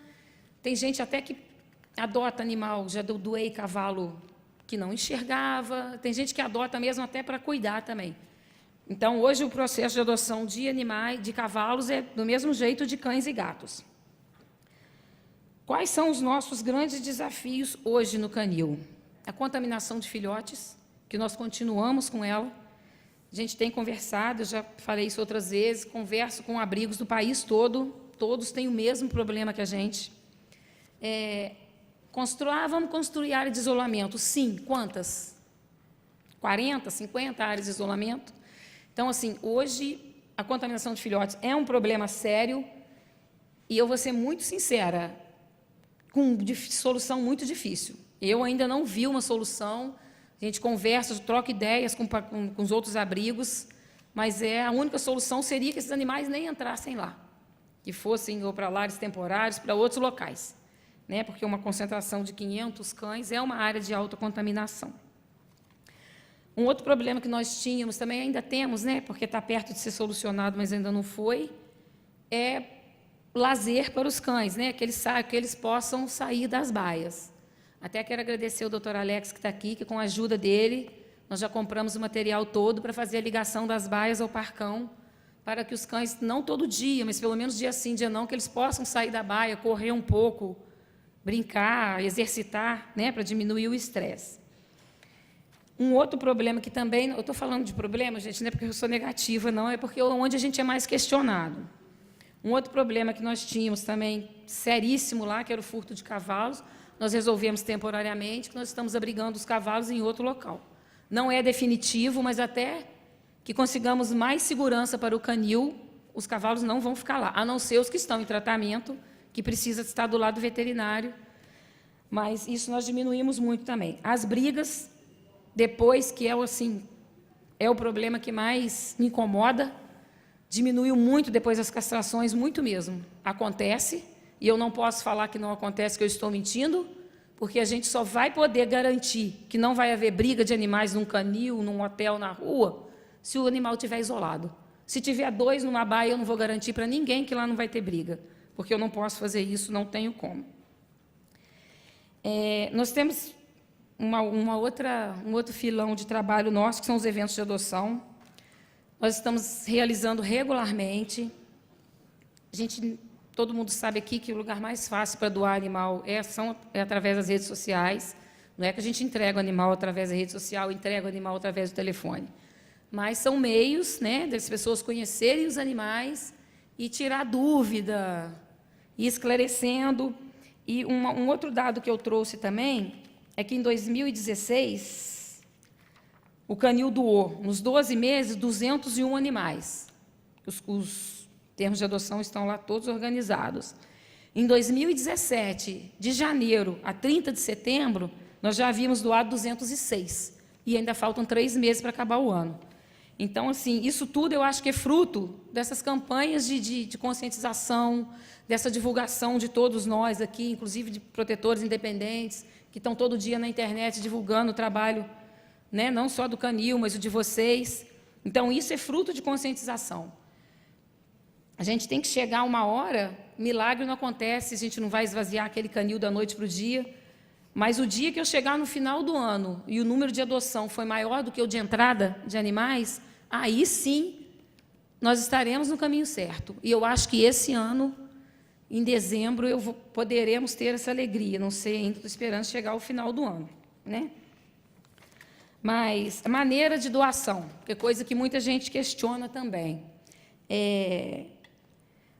Tem gente até que adota animal, já doei cavalo que não enxergava, tem gente que adota mesmo até para cuidar também. Então, hoje, o processo de adoção de animais, de cavalos, é do mesmo jeito de cães e gatos. Quais são os nossos grandes desafios hoje no canil? A contaminação de filhotes, que nós continuamos com ela. A gente tem conversado, eu já falei isso outras vezes, converso com abrigos do país todo, todos têm o mesmo problema que a gente. Vamos construir área de isolamento. Sim, quantas? 40, 50 áreas de isolamento? Então, assim, hoje, a contaminação de filhotes é um problema sério e eu vou ser muito sincera, com solução muito difícil. Eu ainda não vi uma solução. A gente conversa, troca ideias com os outros abrigos, mas a única solução seria que esses animais nem entrassem lá, que fossem ou para lares temporários, para outros locais, porque uma concentração de 500 cães é uma área de alta contaminação. Um outro problema que nós tínhamos, também ainda temos, porque está perto de ser solucionado, mas ainda não foi, é lazer para os cães, que eles possam sair das baias. Até quero agradecer ao doutor Alex, que está aqui, que com a ajuda dele, nós já compramos o material todo para fazer a ligação das baias ao parcão, para que os cães, não todo dia, mas pelo menos dia sim, dia não, que eles possam sair da baia, correr um pouco, brincar, exercitar, para diminuir o estresse. Um outro problema que também, eu estou falando de problema, gente, não é porque eu sou negativa, não, é porque onde a gente é mais questionado. Um outro problema que nós tínhamos também, seríssimo lá, que era o furto de cavalos, nós resolvemos temporariamente que nós estamos abrigando os cavalos em outro local. Não é definitivo, mas até que consigamos mais segurança para o canil, os cavalos não vão ficar lá, a não ser os que estão em tratamento, que precisa estar do lado veterinário, mas isso nós diminuímos muito também. As brigas, depois, que é o problema que mais me incomoda, diminuiu muito depois das castrações, muito mesmo. Acontece, e eu não posso falar que não acontece, que eu estou mentindo, porque a gente só vai poder garantir que não vai haver briga de animais num canil, num hotel, na rua, se o animal estiver isolado. Se tiver 2 numa baia, eu não vou garantir para ninguém que lá não vai ter briga, porque eu não posso fazer isso, não tenho como. Nós temos um outro filão de trabalho nosso, que são os eventos de adoção. Nós estamos realizando regularmente. Todo mundo sabe aqui que o lugar mais fácil para doar animal é através das redes sociais. Não é que a gente entrega o animal através da rede social, entrega o animal através do telefone. Mas são meios, né, das pessoas conhecerem os animais e tirar dúvida, e esclarecendo. E um outro dado que eu trouxe também é que, em 2016, o Canil doou, nos 12 meses, 201 animais. Os termos de adoção estão lá todos organizados. Em 2017, de janeiro a 30 de setembro, nós já havíamos doado 206. E ainda faltam 3 meses para acabar o ano. Então, assim, isso tudo eu acho que é fruto dessas campanhas de conscientização, dessa divulgação de todos nós aqui, inclusive de protetores independentes, que estão todo dia na internet divulgando o trabalho, né, não só do Canil, mas o de vocês. Então, isso é fruto de conscientização. A gente tem que chegar uma hora, milagre não acontece, a gente não vai esvaziar aquele canil da noite para o dia, mas o dia que eu chegar no final do ano e o número de adoção foi maior do que o de entrada de animais, aí sim nós estaremos no caminho certo. E eu acho que esse ano, em dezembro, poderemos ter essa alegria. Não sei ainda, estou esperando chegar ao final do ano, né? Mas a maneira de doação, que é coisa que muita gente questiona também.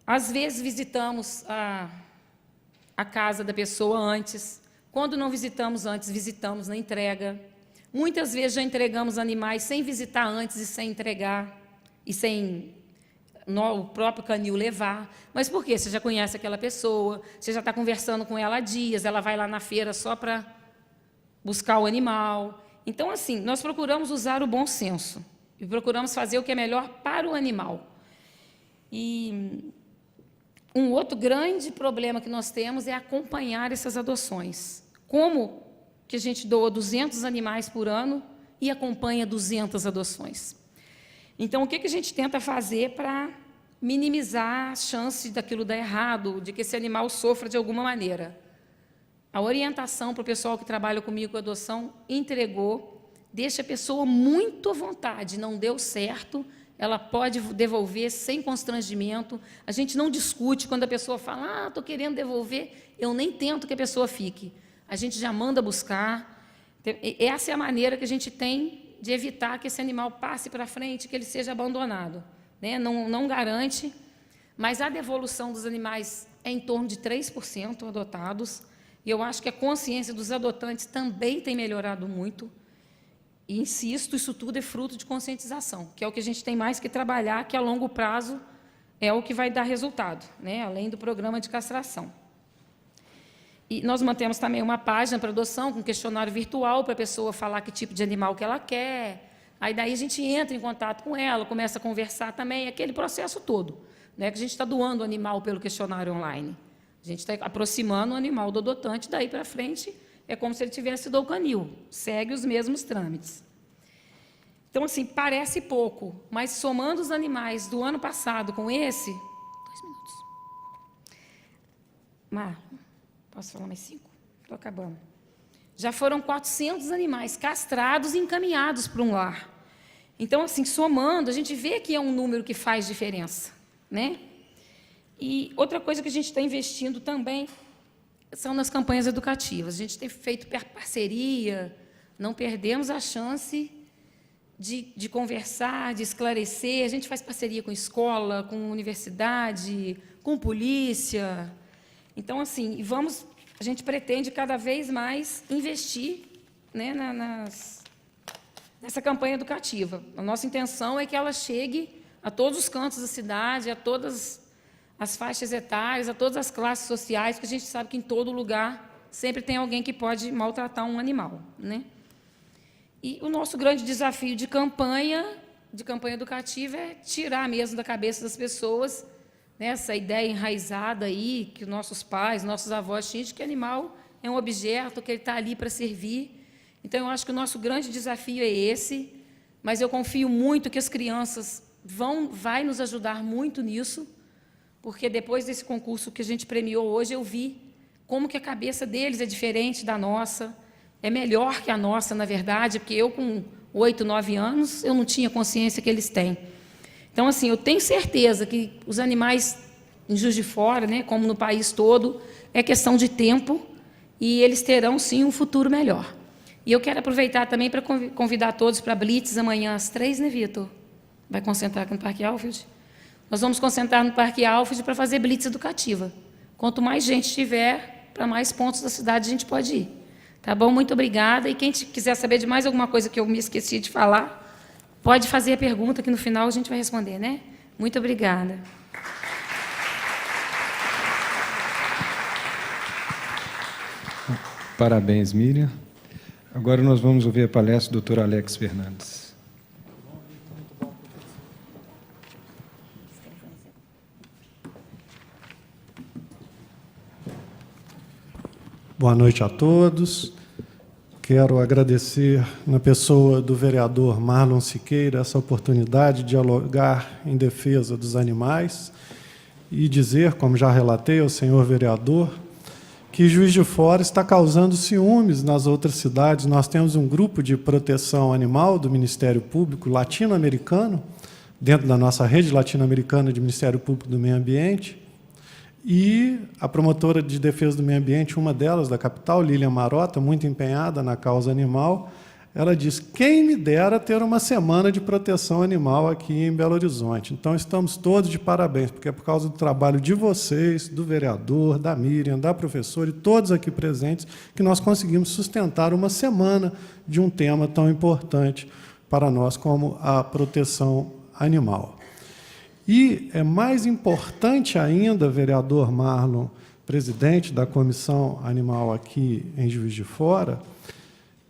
Às vezes visitamos a casa da pessoa antes. Quando não visitamos antes, visitamos na entrega. Muitas vezes já entregamos animais sem visitar antes e sem entregar, e sem o próprio canil levar. Mas por quê? Você já conhece aquela pessoa, você já está conversando com ela há dias, ela vai lá na feira só para buscar o animal. Então, assim, nós procuramos usar o bom senso e procuramos fazer o que é melhor para o animal. E um outro grande problema que nós temos é acompanhar essas adoções. Como que a gente doa 200 animais por ano e acompanha 200 adoções? Então, o que a gente tenta fazer para minimizar a chance daquilo dar errado, de que esse animal sofra de alguma maneira? A orientação para o pessoal que trabalha comigo com adoção entregou, deixa a pessoa muito à vontade, não deu certo, ela pode devolver sem constrangimento. A gente não discute quando a pessoa fala, estou querendo devolver, eu nem tento que a pessoa fique. A gente já manda buscar. Essa é a maneira que a gente tem de evitar que esse animal passe para frente, que ele seja abandonado, né? Não garante, mas a devolução dos animais é em torno de 3% adotados, e eu acho que a consciência dos adotantes também tem melhorado muito. E, insisto, isso tudo é fruto de conscientização, que é o que a gente tem mais que trabalhar, que a longo prazo é o que vai dar resultado, né? Além do programa de castração. E nós mantemos também uma página para adoção, com questionário virtual, para a pessoa falar que tipo de animal que ela quer. Aí daí a gente entra em contato com ela, começa a conversar também, aquele processo todo, né? Que a gente está doando o animal pelo questionário online. A gente está aproximando o animal do adotante, daí para frente é como se ele tivesse do canil, segue os mesmos trâmites. Então, assim, parece pouco, mas somando os animais do ano passado com esse... 2 minutos. Marlon, posso falar mais 5? Estou acabando. Já foram 400 animais castrados e encaminhados para um lar. Então, assim, somando, a gente vê que é um número que faz diferença, né? E outra coisa que a gente está investindo também são nas campanhas educativas. A gente tem feito parceria, não perdemos a chance de conversar, de esclarecer. A gente faz parceria com escola, com universidade, com polícia. Então, assim, a gente pretende cada vez mais investir, né, nessa campanha educativa. A nossa intenção é que ela chegue a todos os cantos da cidade, a todas as faixas etárias, a todas as classes sociais, porque a gente sabe que em todo lugar sempre tem alguém que pode maltratar um animal, né? E o nosso grande desafio de campanha educativa é tirar mesmo da cabeça das pessoas, né, essa ideia enraizada aí que nossos pais, nossos avós tinham de que animal é um objeto, que ele está ali para servir. Então, eu acho que o nosso grande desafio é esse, mas eu confio muito que as crianças vai nos ajudar muito nisso, porque depois desse concurso que a gente premiou hoje, eu vi como que a cabeça deles é diferente da nossa, é melhor que a nossa, na verdade, porque eu, com 8, 9 anos, eu não tinha consciência que eles têm. Então, assim, eu tenho certeza que os animais em Juiz de Fora, né, como no país todo, é questão de tempo e eles terão, sim, um futuro melhor. E eu quero aproveitar também para convidar todos para a Blitz amanhã às 3, né, Vitor? Vai concentrar aqui no Parque Alfield? Nós vamos concentrar no Parque Alfield para fazer Blitz educativa. Quanto mais gente tiver, para mais pontos da cidade a gente pode ir. Tá bom? Muito obrigada. E quem quiser saber de mais alguma coisa que eu me esqueci de falar, pode fazer a pergunta que no final a gente vai responder, né? Muito obrigada. Parabéns, Miriam. Agora nós vamos ouvir a palestra do Dr. Alex Fernandes. Boa noite a todos. Quero agradecer, na pessoa do vereador Marlon Siqueira, essa oportunidade de dialogar em defesa dos animais e dizer, como já relatei ao senhor vereador, que Juiz de Fora está causando ciúmes nas outras cidades. Nós temos um grupo de proteção animal do Ministério Público latino-americano, dentro da nossa rede latino-americana de Ministério Público do Meio Ambiente, e a promotora de defesa do meio ambiente, uma delas, da capital, Lília Marota, muito empenhada na causa animal, ela diz: quem me dera ter uma semana de proteção animal aqui em Belo Horizonte. Então, estamos todos de parabéns, porque é por causa do trabalho de vocês, do vereador, da Miriam, da professora e todos aqui presentes, que nós conseguimos sustentar uma semana de um tema tão importante para nós como a proteção animal. E é mais importante ainda, vereador Marlon, presidente da Comissão Animal aqui em Juiz de Fora,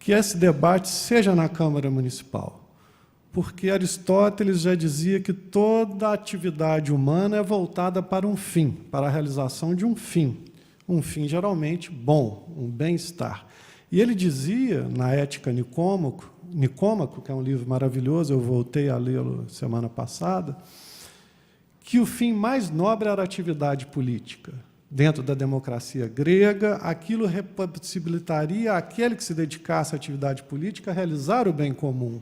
que esse debate seja na Câmara Municipal, porque Aristóteles já dizia que toda atividade humana é voltada para um fim, para a realização de um fim geralmente bom, um bem-estar. E ele dizia, na Ética Nicômaco, que é um livro maravilhoso, eu voltei a lê-lo semana passada, que o fim mais nobre era a atividade política. Dentro da democracia grega, aquilo possibilitaria aquele que se dedicasse à atividade política a realizar o bem comum.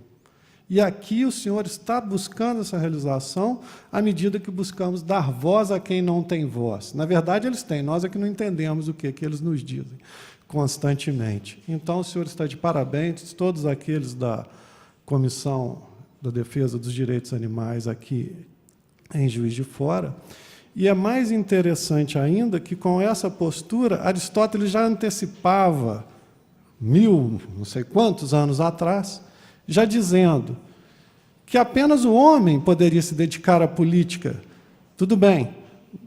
E aqui o senhor está buscando essa realização à medida que buscamos dar voz a quem não tem voz. Na verdade, eles têm, nós é que não entendemos o que eles nos dizem constantemente. Então, o senhor está de parabéns, todos aqueles da Comissão da Defesa dos Direitos Animais aqui em Juiz de Fora. E é mais interessante ainda que, com essa postura, Aristóteles já antecipava, não sei quantos anos atrás, já dizendo que apenas o homem poderia se dedicar à política. Tudo bem,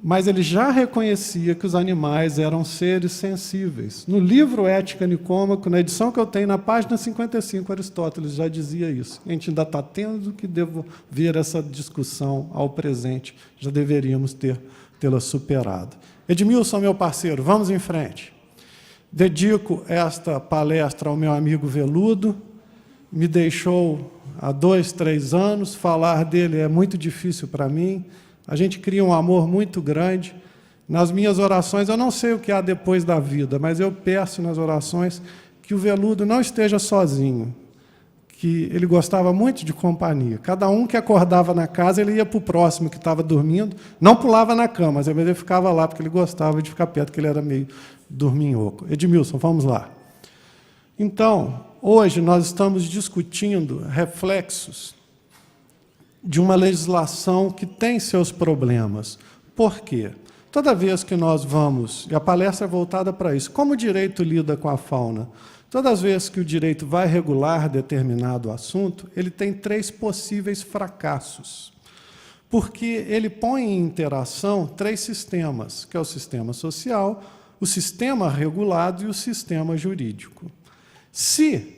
mas ele já reconhecia que os animais eram seres sensíveis. No livro Ética Nicômaco, na edição que eu tenho, na página 55, Aristóteles já dizia isso. A gente ainda está tendo que devolver essa discussão ao presente. Já deveríamos tê-la superado. Edmilson, meu parceiro, vamos em frente. Dedico esta palestra ao meu amigo Veludo. Me deixou há 2, 3 anos. Falar dele é muito difícil para mim. A gente cria um amor muito grande. Nas minhas orações, eu não sei o que há depois da vida, mas eu peço nas orações que o Veludo não esteja sozinho, que ele gostava muito de companhia. Cada um que acordava na casa, ele ia para o próximo que estava dormindo, não pulava na cama, mas ele ficava lá, porque ele gostava de ficar perto, porque ele era meio dorminhoco. Edmilson, vamos lá. Então, hoje nós estamos discutindo reflexos de uma legislação que tem seus problemas. Por quê? Toda vez que nós vamos, e a palestra é voltada para isso, como o direito lida com a fauna? Todas as vezes que o direito vai regular determinado assunto, ele tem 3 possíveis fracassos. Porque ele põe em interação 3 sistemas, que é o sistema social, o sistema regulado e o sistema jurídico. Se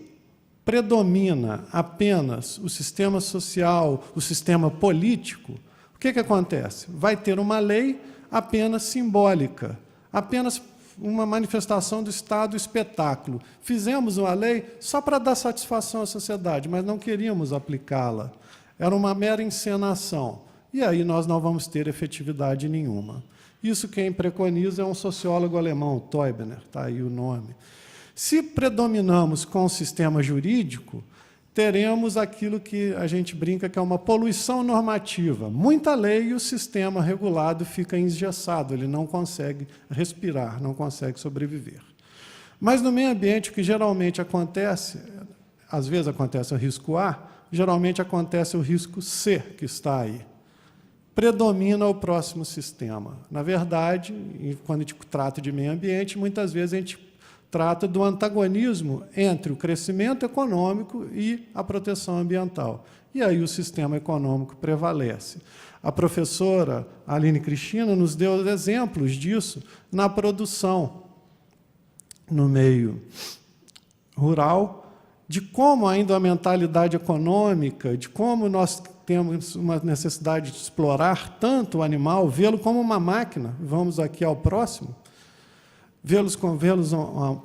predomina apenas o sistema social, o sistema político, o que acontece? Vai ter uma lei apenas simbólica, apenas uma manifestação do Estado espetáculo. Fizemos uma lei só para dar satisfação à sociedade, mas não queríamos aplicá-la. Era uma mera encenação. E aí nós não vamos ter efetividade nenhuma. Isso quem preconiza é um sociólogo alemão, Teubner, está aí o nome. Se predominamos com o sistema jurídico, teremos aquilo que a gente brinca que é uma poluição normativa. Muita lei e o sistema regulado fica engessado, ele não consegue respirar, não consegue sobreviver. Mas no meio ambiente, o que geralmente acontece, às vezes acontece o risco A, geralmente acontece o risco C, que está aí. Predomina o próximo sistema. Na verdade, quando a gente trata de meio ambiente, muitas vezes a gente trata do antagonismo entre o crescimento econômico e a proteção ambiental. E aí o sistema econômico prevalece. A professora Aline Cristina nos deu exemplos disso na produção no meio rural, de como ainda a mentalidade econômica, de como nós temos uma necessidade de explorar tanto o animal, vê-lo como uma máquina, vamos aqui ao próximo, vê-los como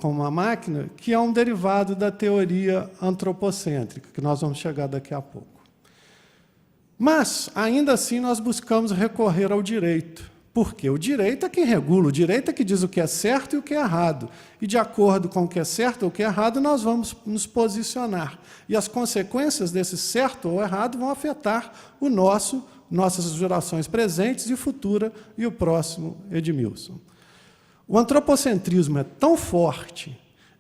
uma máquina, que é um derivado da teoria antropocêntrica, que nós vamos chegar daqui a pouco. Mas, ainda assim, nós buscamos recorrer ao direito. Por quê? O direito é quem regula, o direito é que diz o que é certo e o que é errado. E, de acordo com o que é certo ou o que é errado, nós vamos nos posicionar. E as consequências desse certo ou errado vão afetar nossas gerações presentes e futura e o próximo Edmilson. O antropocentrismo é tão forte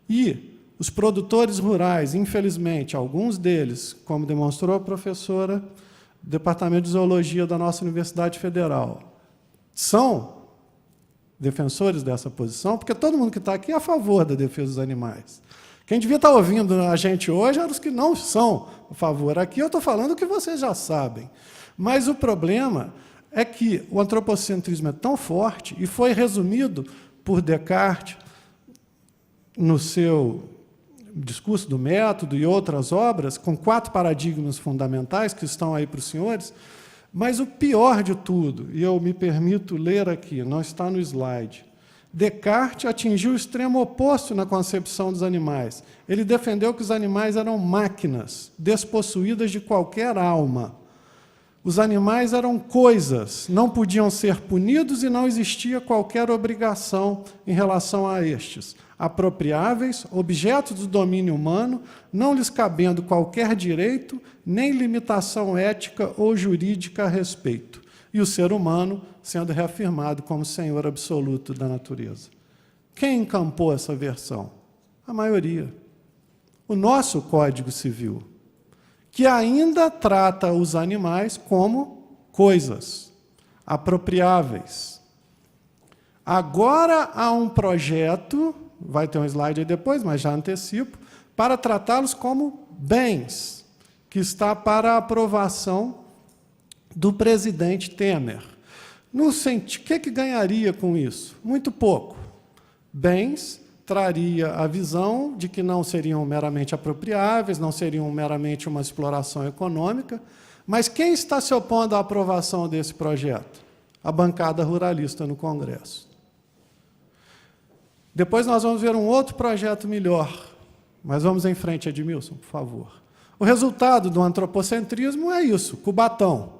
e os produtores rurais, infelizmente, alguns deles, como demonstrou a professora do Departamento de Zoologia da nossa Universidade Federal, são defensores dessa posição, porque todo mundo que está aqui é a favor da defesa dos animais. Quem devia estar ouvindo a gente hoje eram os que não são a favor. Aqui eu estou falando o que vocês já sabem. Mas o problema é que o antropocentrismo é tão forte e foi resumido por Descartes, no seu discurso do método e outras obras, com 4 paradigmas fundamentais que estão aí para os senhores, mas o pior de tudo, e eu me permito ler aqui, não está no slide, Descartes atingiu o extremo oposto na concepção dos animais. Ele defendeu que os animais eram máquinas, despossuídas de qualquer alma. Os animais eram coisas, não podiam ser punidos e não existia qualquer obrigação em relação a estes. Apropriáveis, objetos do domínio humano, não lhes cabendo qualquer direito, nem limitação ética ou jurídica a respeito. E o ser humano sendo reafirmado como senhor absoluto da natureza. Quem encampou essa versão? A maioria. O nosso Código Civil, que ainda trata os animais como coisas apropriáveis. Agora há um projeto, vai ter um slide aí depois, mas já antecipo, para tratá-los como bens, que está para a aprovação do presidente Temer. No sentido, o que ganharia com isso? Muito pouco. Bens traria a visão de que não seriam meramente apropriáveis, não seriam meramente uma exploração econômica, mas quem está se opondo à aprovação desse projeto? A bancada ruralista no Congresso. Depois nós vamos ver um outro projeto melhor, mas vamos em frente, Edmilson, por favor. O resultado do antropocentrismo é isso, Cubatão.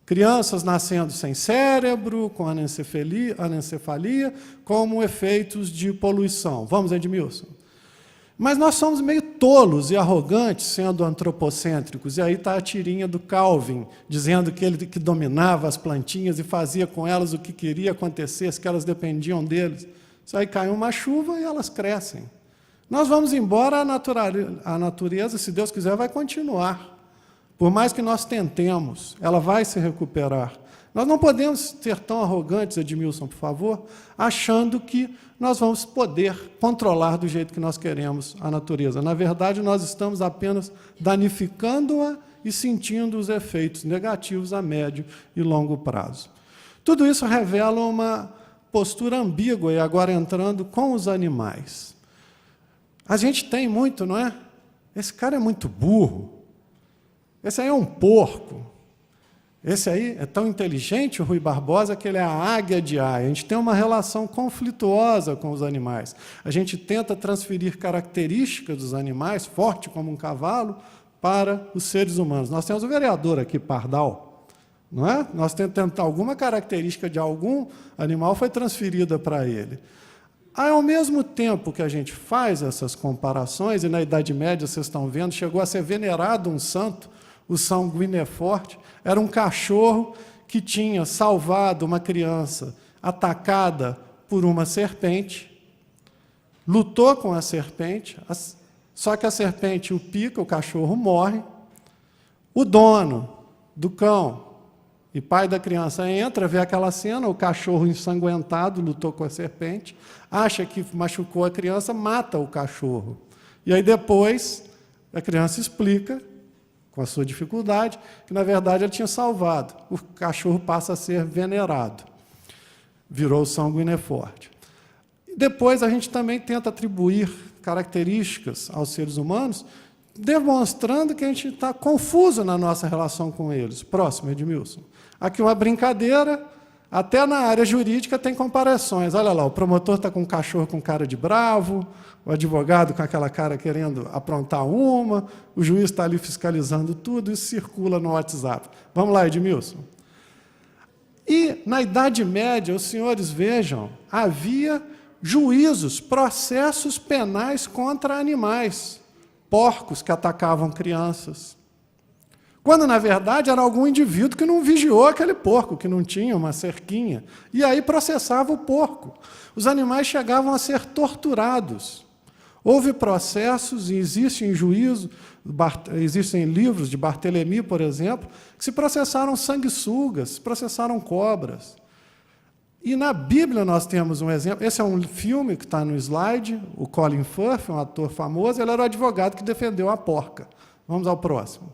Crianças nascendo sem cérebro, com anencefalia, como efeitos de poluição. Vamos, Edmilson? Mas nós somos meio tolos e arrogantes, sendo antropocêntricos. E aí está a tirinha do Calvin, dizendo que ele que dominava as plantinhas e fazia com elas o que queria acontecer, que elas dependiam deles. Isso aí cai uma chuva e elas crescem. Nós vamos embora, a natureza, se Deus quiser, vai continuar. Por mais que nós tentemos, ela vai se recuperar. Nós não podemos ser tão arrogantes, Edmilson, por favor, achando que nós vamos poder controlar do jeito que nós queremos a natureza. Na verdade, nós estamos apenas danificando-a e sentindo os efeitos negativos a médio e longo prazo. Tudo isso revela uma postura ambígua, e agora entrando com os animais. A gente tem muito, não é? Esse cara é muito burro. Esse aí é um porco. Esse aí é tão inteligente, o Rui Barbosa, que ele é a águia de Aia. A gente tem uma relação conflituosa com os animais. A gente tenta transferir características dos animais, forte como um cavalo, para os seres humanos. Nós temos o vereador aqui, Pardal, não é? Nós tentamos alguma característica de algum animal foi transferida para ele. Ao mesmo tempo que a gente faz essas comparações, e na Idade Média, vocês estão vendo, chegou a ser venerado um santo, o São Guinefort, era um cachorro que tinha salvado uma criança atacada por uma serpente, lutou com a serpente, só que a serpente o pica, o cachorro morre, o dono do cão e pai da criança entra, vê aquela cena, o cachorro ensanguentado, lutou com a serpente, acha que machucou a criança, mata o cachorro. E aí depois a criança explica, com a sua dificuldade, que na verdade ele tinha salvado. O cachorro passa a ser venerado. Virou o São Guinefort. Depois a gente também tenta atribuir características aos seres humanos, demonstrando que a gente está confuso na nossa relação com eles. Próximo, Edmilson. Aqui uma brincadeira, até na área jurídica tem comparações. Olha lá, o promotor está com um cachorro com cara de bravo, o advogado com aquela cara querendo aprontar uma, o juiz está ali fiscalizando tudo, isso circula no WhatsApp. Vamos lá, Edmilson. E, na Idade Média, os senhores vejam, havia juízos, processos penais contra animais, porcos que atacavam crianças. Quando, na verdade, era algum indivíduo que não vigiou aquele porco, que não tinha uma cerquinha, e aí processava o porco. Os animais chegavam a ser torturados. Houve processos, e existem juízo, existem livros de Barthélemy, por exemplo, que se processaram sanguessugas, processaram cobras. E na Bíblia nós temos um exemplo, esse é um filme que está no slide, o Colin Firth, um ator famoso, ele era o advogado que defendeu a porca. Vamos ao próximo.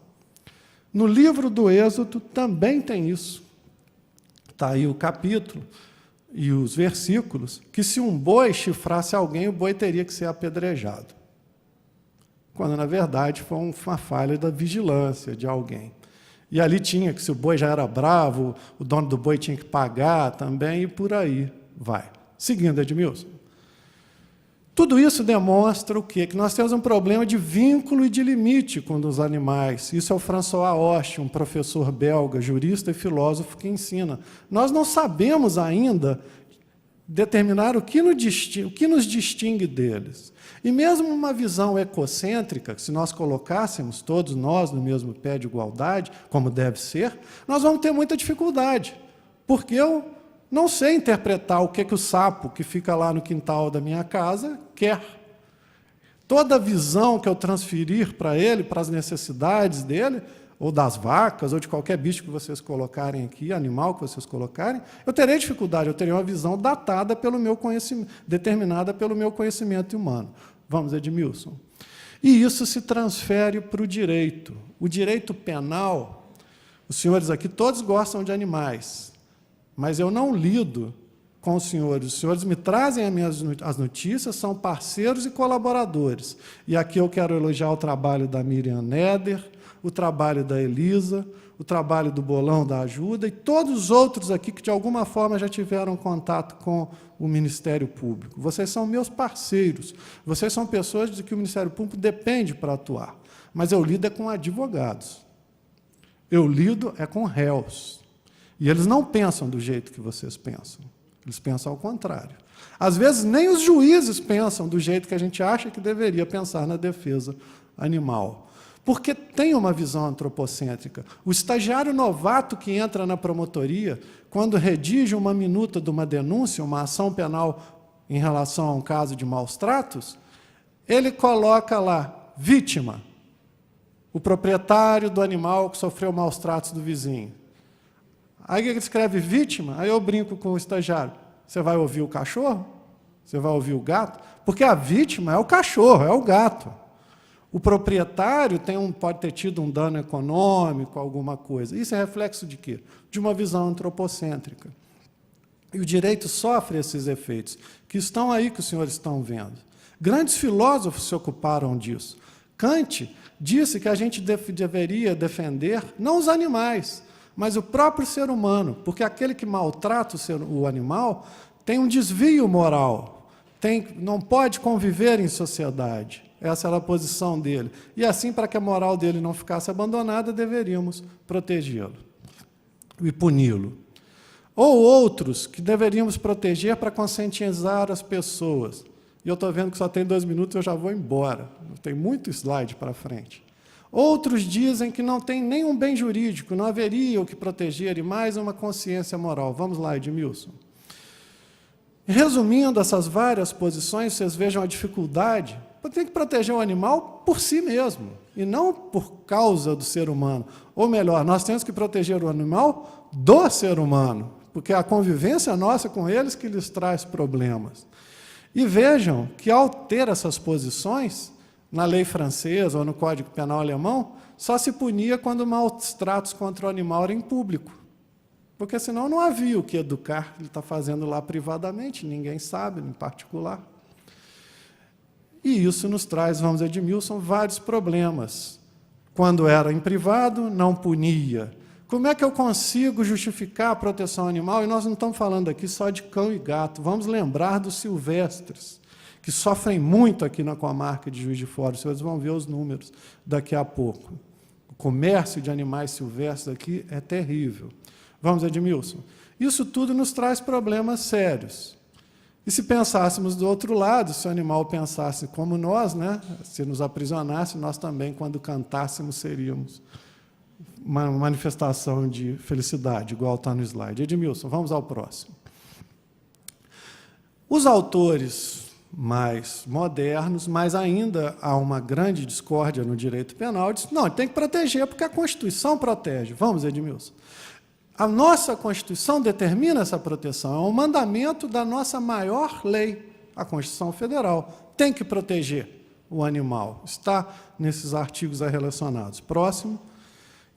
No livro do Êxodo também tem isso. Está aí o capítulo e os versículos, que se um boi chifrasse alguém, o boi teria que ser apedrejado. Quando, na verdade, foi uma falha da vigilância de alguém. E ali tinha que, se o boi já era bravo, o dono do boi tinha que pagar também, e por aí vai. Seguindo, Edmilson. Tudo isso demonstra o quê? Que nós temos um problema de vínculo e de limite com os animais. Isso é o François Hoche, um professor belga, jurista e filósofo, que ensina. Nós não sabemos ainda determinar o que nos distingue deles. E mesmo uma visão ecocêntrica, que se nós colocássemos todos nós no mesmo pé de igualdade, como deve ser, nós vamos ter muita dificuldade, porque eu não sei interpretar o que o sapo que fica lá no quintal da minha casa quer. Toda a visão que eu transferir para ele, para as necessidades dele, ou das vacas, ou de qualquer bicho que vocês colocarem aqui, animal que vocês colocarem, eu terei dificuldade, eu terei uma visão datada pelo meu conhecimento, determinada pelo meu conhecimento humano. Vamos, Edmilson. E isso se transfere para o direito. O direito penal, os senhores aqui todos gostam de animais, mas eu não lido com os senhores me trazem as notícias, são parceiros e colaboradores. E aqui eu quero elogiar o trabalho da Miriam Neder, o trabalho da Elisa, o trabalho do Bolão da Ajuda e todos os outros aqui que, de alguma forma, já tiveram contato com o Ministério Público. Vocês são meus parceiros, vocês são pessoas de que o Ministério Público depende para atuar. Mas eu lido com advogados, eu lido com réus. E eles não pensam do jeito que vocês pensam, eles pensam ao contrário. Às vezes, nem os juízes pensam do jeito que a gente acha que deveria pensar na defesa animal. Porque tem uma visão antropocêntrica. O estagiário novato que entra na promotoria, quando redige uma minuta de uma denúncia, uma ação penal em relação a um caso de maus-tratos, ele coloca lá, vítima, o proprietário do animal que sofreu maus-tratos do vizinho. Aí ele escreve vítima, aí eu brinco com o estagiário. Você vai ouvir o cachorro? Você vai ouvir o gato? Porque a vítima é o cachorro, é o gato. O proprietário pode ter tido um dano econômico, alguma coisa. Isso é reflexo de quê? De uma visão antropocêntrica. E o direito sofre esses efeitos, que estão aí, que os senhores estão vendo. Grandes filósofos se ocuparam disso. Kant disse que a gente deveria defender não os animais, mas o próprio ser humano, porque aquele que maltrata o animal tem um desvio moral, não pode conviver em sociedade. Essa era a posição dele. E assim, para que a moral dele não ficasse abandonada, deveríamos protegê-lo e puni-lo. ou outros que deveríamos proteger para conscientizar as pessoas. E eu estou vendo que só tem 2 minutos, eu já vou embora. Tem muito slide para frente. Outros dizem que não tem nenhum bem jurídico, não haveria o que proteger, e mais uma consciência moral. Vamos lá, Edmilson. Resumindo essas várias posições, vocês vejam a dificuldade. Tem que proteger o animal por si mesmo, e não por causa do ser humano. Ou melhor, nós temos que proteger o animal do ser humano, porque é a convivência nossa com eles que lhes traz problemas. E vejam que, ao ter essas posições, na lei francesa ou no Código Penal alemão, só se punia quando maus tratos contra o animal eram em público. Porque senão não havia o que educar, ele está fazendo lá privadamente, ninguém sabe, em particular. E isso nos traz, vamos, Edmilson, vários problemas. Quando era em privado, não punia. Como é que eu consigo justificar a proteção animal? E nós não estamos falando aqui só de cão e gato. Vamos lembrar dos silvestres, que sofrem muito aqui na comarca de Juiz de Fora. Vocês vão ver os números daqui a pouco. O comércio de animais silvestres aqui é terrível. Vamos, Edmilson. Isso tudo nos traz problemas sérios. E se pensássemos do outro lado, se o animal pensasse como nós, né? Se nos aprisionasse, nós também, quando cantássemos, seríamos uma manifestação de felicidade, igual está no slide. Edmilson, vamos ao próximo. Os autores mais modernos, mas ainda há uma grande discórdia no direito penal, dizem, não, tem que proteger, porque a Constituição protege. Vamos, Edmilson. A nossa Constituição determina essa proteção, é um mandamento da nossa maior lei, a Constituição Federal. Tem que proteger o animal, está nesses artigos relacionados. Próximo.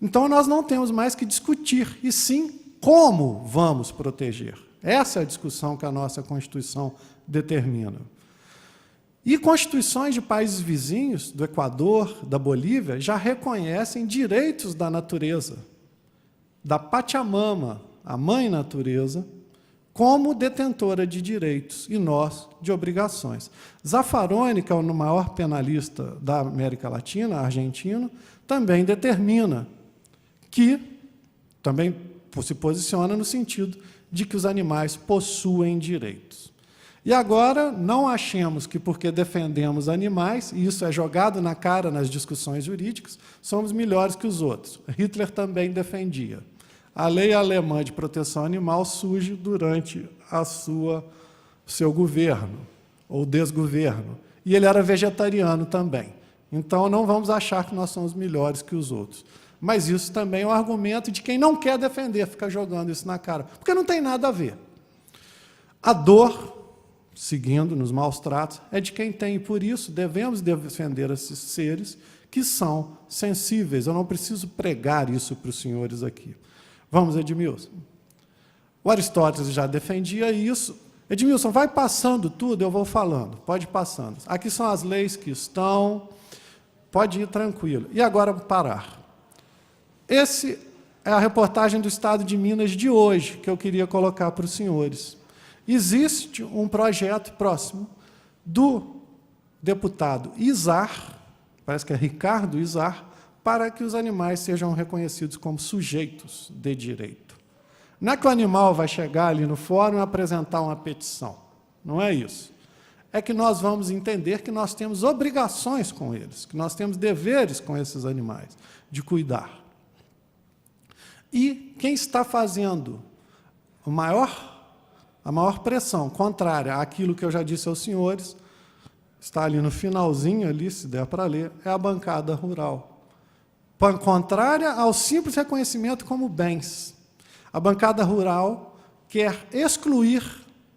Então, nós não temos mais que discutir, e sim como vamos proteger. Essa é a discussão que a nossa Constituição determina. E constituições de países vizinhos, do Equador, da Bolívia, já reconhecem direitos da natureza, da Pachamama, a mãe natureza, como detentora de direitos, e nós de obrigações. Zaffaroni, que é o maior penalista da América Latina, argentino, também determina que, também se posiciona no sentido de que os animais possuem direitos. E agora, não achemos que porque defendemos animais, e isso é jogado na cara nas discussões jurídicas, somos melhores que os outros. Hitler também defendia. A lei alemã de proteção animal surge durante seu governo, ou desgoverno. E ele era vegetariano também. Então, não vamos achar que nós somos melhores que os outros. Mas isso também é um argumento de quem não quer defender, fica jogando isso na cara, porque não tem nada a ver. A dor, seguindo nos maus tratos, é de quem tem, e por isso devemos defender esses seres que são sensíveis. Eu não preciso pregar isso para os senhores aqui. Vamos, Edmilson. O Aristóteles já defendia isso. Edmilson, vai passando tudo, eu vou falando. Pode ir passando. Aqui são as leis que estão. Pode ir tranquilo. E agora parar. Essa é a reportagem do Estado de Minas de hoje, que eu queria colocar para os senhores. Existe um projeto próximo do deputado Izar, parece que é Ricardo Izar, para que os animais sejam reconhecidos como sujeitos de direito. Não é que o animal vai chegar ali no fórum e apresentar uma petição. Não é isso. É que nós vamos entender que nós temos obrigações com eles, que nós temos deveres com esses animais, de cuidar. E quem está fazendo a maior pressão contrária àquilo que eu já disse aos senhores, está ali no finalzinho, ali, se der para ler, é a bancada rural. Contrária ao simples reconhecimento como bens. A bancada rural quer excluir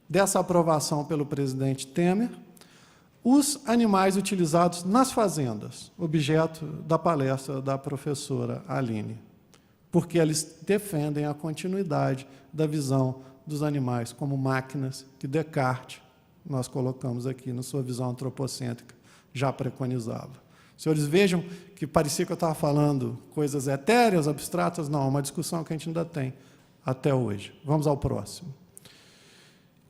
dessa aprovação pelo presidente Temer os animais utilizados nas fazendas, objeto da palestra da professora Aline, porque eles defendem a continuidade da visão dos animais como máquinas que Descartes, nós colocamos aqui na sua visão antropocêntrica, já preconizava. Senhores, vejam que parecia que eu estava falando coisas etéreas, abstratas. Não, é uma discussão que a gente ainda tem até hoje. Vamos ao próximo.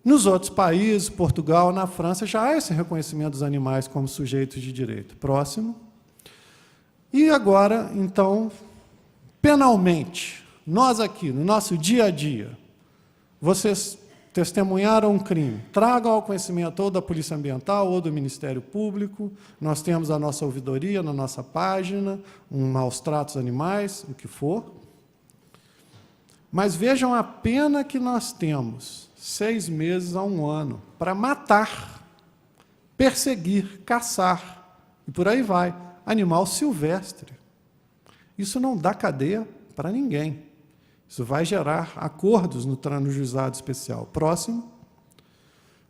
Nos outros países, Portugal, na França, já há esse reconhecimento dos animais como sujeitos de direito. Próximo. E agora, então, penalmente, nós aqui, no nosso dia a dia, vocês testemunharam um crime, tragam ao conhecimento ou da Polícia Ambiental ou do Ministério Público. Nós temos a nossa ouvidoria na nossa página, maus tratos animais, o que for. Mas vejam a pena que nós temos, 6 meses a 1 ano, para matar, perseguir, caçar, e por aí vai, animal silvestre. Isso não dá cadeia para ninguém. Isso vai gerar acordos no juizado especial. Próximo.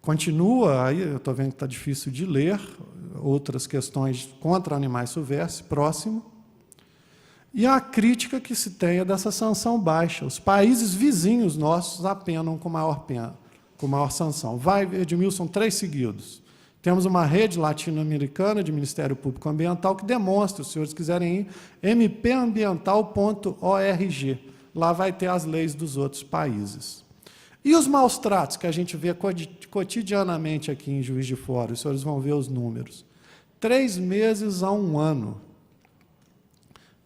Continua, aí eu estou vendo que está difícil de ler, outras questões contra animais silvestres. Próximo. E a crítica que se tem é dessa sanção baixa. Os países vizinhos nossos apenam com maior pena, com maior sanção. Vai, Edmilson, 3 seguidos. Temos uma rede latino-americana de Ministério Público Ambiental que demonstra, se os senhores quiserem ir, mpambiental.org. Lá vai ter as leis dos outros países. E os maus tratos que a gente vê cotidianamente aqui em Juiz de Fora, os senhores vão ver os números. 3 meses a 1 ano.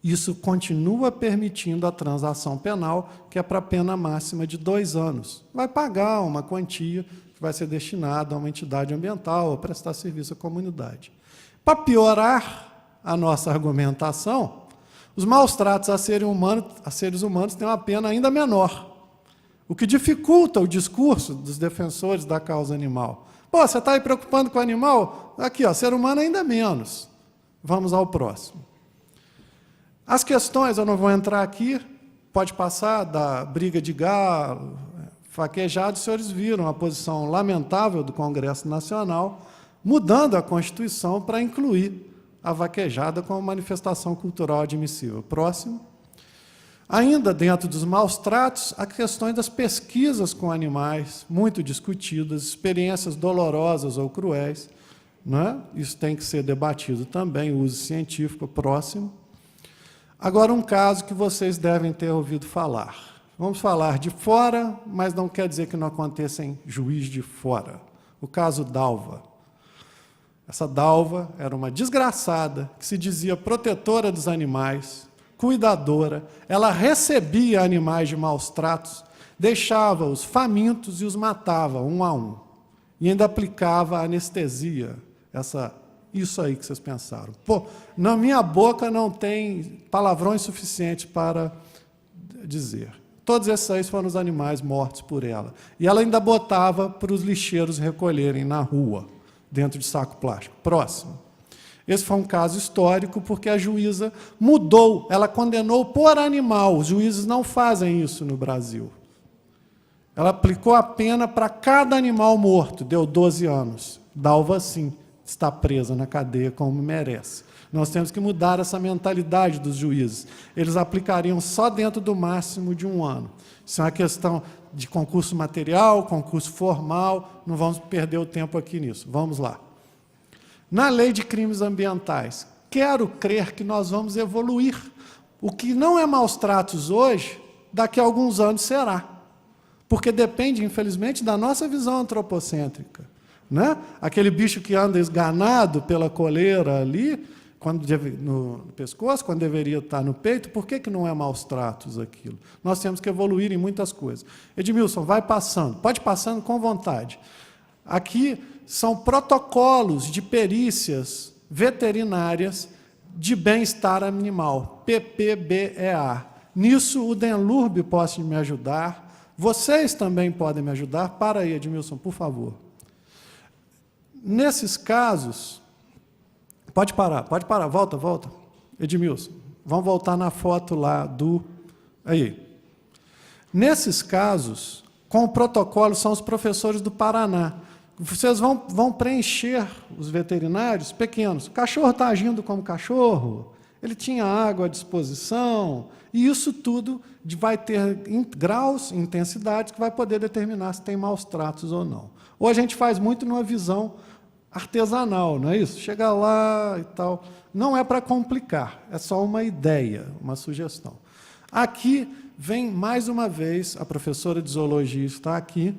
Isso continua permitindo a transação penal, que é para a pena máxima de 2 anos. Vai pagar uma quantia que vai ser destinada a uma entidade ambiental, a prestar serviço à comunidade. Para piorar a nossa argumentação, os maus tratos a seres humanos têm uma pena ainda menor, o que dificulta o discurso dos defensores da causa animal. Pô, você está aí preocupando com o animal? Aqui, ó, ser humano ainda menos. Vamos ao próximo. As questões, eu não vou entrar aqui, pode passar, da briga de galo, faquejado, os senhores viram a posição lamentável do Congresso Nacional, mudando a Constituição para incluir a vaquejada como manifestação cultural admissível. Próximo. Ainda dentro dos maus tratos, a questão das pesquisas com animais, muito discutidas, experiências dolorosas ou cruéis, né? Isso tem que ser debatido também, o uso científico. Próximo. Agora, um caso que vocês devem ter ouvido falar. Vamos falar de fora, mas não quer dizer que não aconteça em Juiz de Fora. O caso Dalva. Essa Dalva era uma desgraçada, que se dizia protetora dos animais, cuidadora, ela recebia animais de maus tratos, deixava-os famintos e os matava, 1 a 1. E ainda aplicava anestesia, isso aí que vocês pensaram. Pô, na minha boca não tem palavrões suficientes para dizer. Todos esses aí foram os animais mortos por ela. E ela ainda botava para os lixeiros recolherem na rua, dentro de saco plástico. Próximo. Esse foi um caso histórico, porque a juíza mudou, ela condenou por animal. Os juízes não fazem isso no Brasil. Ela aplicou a pena para cada animal morto, deu 12 anos. Dalva, sim, está presa na cadeia como merece. Nós temos que mudar essa mentalidade dos juízes. Eles aplicariam só dentro do máximo de 1 ano. Isso é uma questão de concurso material, concurso formal, não vamos perder o tempo aqui nisso. Vamos lá. Na lei de crimes ambientais, quero crer que nós vamos evoluir. O que não é maus tratos hoje, daqui a alguns anos será. Porque depende, infelizmente, da nossa visão antropocêntrica. Né? Aquele bicho que anda esganado pela coleira ali, no pescoço, quando deveria estar no peito, por que não é maus tratos aquilo? Nós temos que evoluir em muitas coisas. Edmilson, vai passando, pode ir passando com vontade. Aqui são protocolos de perícias veterinárias de bem-estar animal, PPBEA. Nisso o DENLURB pode me ajudar, vocês também podem me ajudar. Para aí, Edmilson, por favor. Nesses casos, pode parar, volta. Edmilson, vamos voltar na foto lá do... Aí. Nesses casos, com o protocolo, são os professores do Paraná. Vocês vão preencher os veterinários pequenos. O cachorro está agindo como cachorro, ele tinha água à disposição, e isso tudo vai ter graus, intensidades, que vai poder determinar se tem maus tratos ou não. Ou a gente faz muito numa visão artesanal, não é isso? Chega lá e tal. Não é para complicar, é só uma ideia, uma sugestão. Aqui vem, mais uma vez, a professora de zoologia está aqui,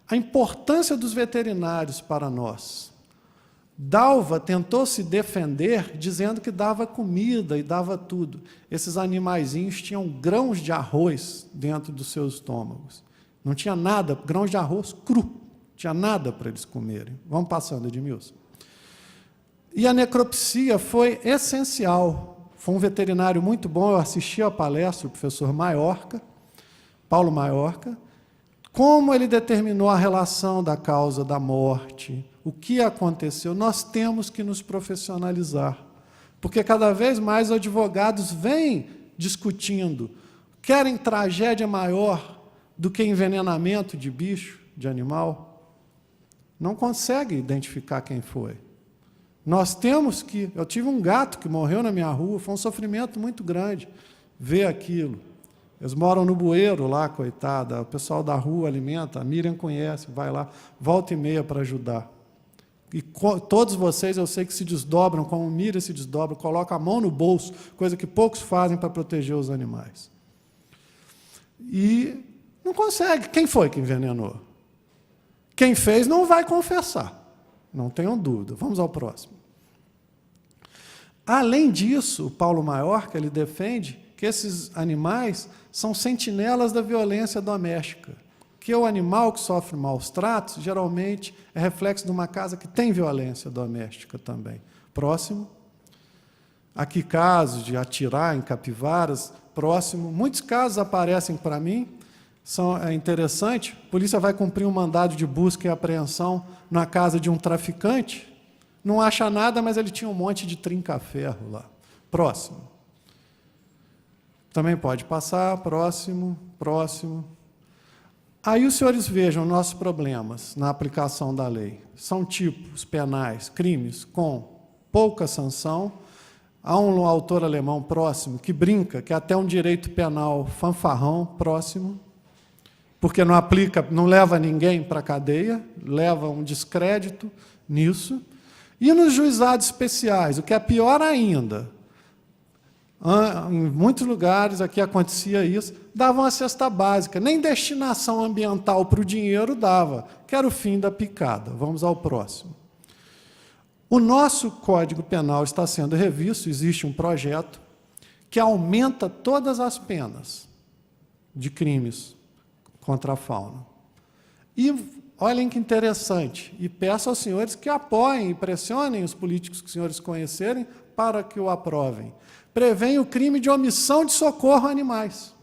a importância dos veterinários para nós. Dalva tentou se defender dizendo que dava comida e dava tudo. Esses animaizinhos tinham grãos de arroz dentro dos seus estômagos. Não tinha nada, grãos de arroz cru, não tinha nada para eles comerem. Vamos passando, Edmilson. E a necropsia foi essencial. Foi um veterinário muito bom, eu assisti a palestra do professor Maiorca, Paulo Maiorca, como ele determinou a relação da causa da morte, o que aconteceu. Nós temos que nos profissionalizar, porque cada vez mais advogados vêm discutindo, querem tragédia maior do que envenenamento de bicho, de animal, não consegue identificar quem foi. Nós temos que... Eu tive um gato que morreu na minha rua, foi um sofrimento muito grande ver aquilo. Eles moram no bueiro lá, coitada, o pessoal da rua alimenta, a Miriam conhece, vai lá, volta e meia para ajudar. E todos vocês, eu sei que se desdobram, como a Miriam se desdobra, coloca a mão no bolso, coisa que poucos fazem para proteger os animais. E não consegue. Quem foi que envenenou? Quem fez não vai confessar, não tenham dúvida. Vamos ao próximo. Além disso, o Paulo Maiorca, ele defende que esses animais são sentinelas da violência doméstica, que o animal que sofre maus tratos, geralmente, é reflexo de uma casa que tem violência doméstica também. Próximo. Aqui casos de atirar em capivaras, próximo. Muitos casos aparecem para mim, é interessante, a polícia vai cumprir um mandado de busca e apreensão na casa de um traficante, não acha nada, mas ele tinha um monte de trinca-ferro lá. Próximo. Também pode passar, próximo, próximo. Aí os senhores vejam nossos problemas na aplicação da lei. São tipos penais, crimes com pouca sanção. Há um autor alemão próximo que brinca que até um direito penal fanfarrão próximo, porque não aplica, não leva ninguém para a cadeia, leva um descrédito nisso. E nos juizados especiais, o que é pior ainda, em muitos lugares aqui acontecia isso, davam a cesta básica, nem destinação ambiental para o dinheiro dava, que era o fim da picada. Vamos ao próximo. O nosso Código Penal está sendo revisto, existe um projeto que aumenta todas as penas de crimes contra a fauna. E olhem que interessante, e peço aos senhores que apoiem e pressionem os políticos que os senhores conhecerem para que o aprovem. Prevém o crime de omissão de socorro a animais,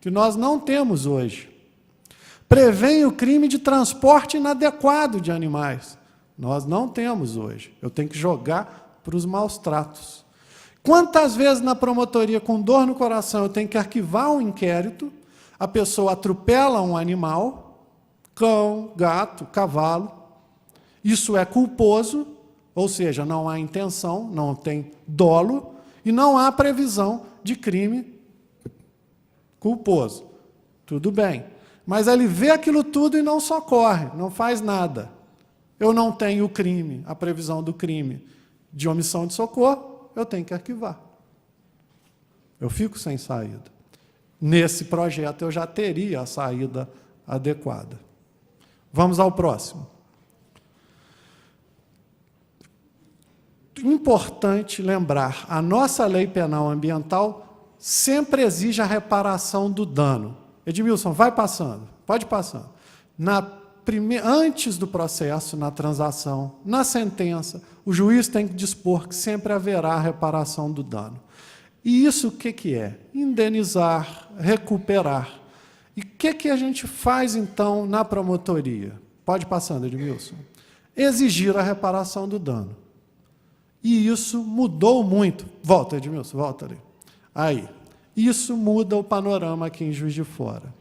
que nós não temos hoje. Prevém o crime de transporte inadequado de animais. Nós não temos hoje. Eu tenho que jogar para os maus tratos. Quantas vezes na promotoria, com dor no coração, eu tenho que arquivar um inquérito, a pessoa atropela um animal, cão, gato, cavalo, isso é culposo, ou seja, não há intenção, não tem dolo, e não há previsão de crime culposo. Tudo bem. Mas ele vê aquilo tudo e não socorre, não faz nada. Eu não tenho o crime, a previsão do crime de omissão de socorro, eu tenho que arquivar. Eu fico sem saída. Nesse projeto eu já teria a saída adequada. Vamos ao próximo. Importante lembrar, a nossa lei penal ambiental sempre exige a reparação do dano. Edmilson, vai passando, pode passando. Antes do processo, na transação, na sentença, o juiz tem que dispor que sempre haverá a reparação do dano. E isso o que é? Indenizar, recuperar. E o que a gente faz, então, na promotoria? Pode passando, Edmilson. Exigir a reparação do dano. E isso mudou muito. Volta, Edmilson, volta ali. Aí. Isso muda o panorama aqui em Juiz de Fora.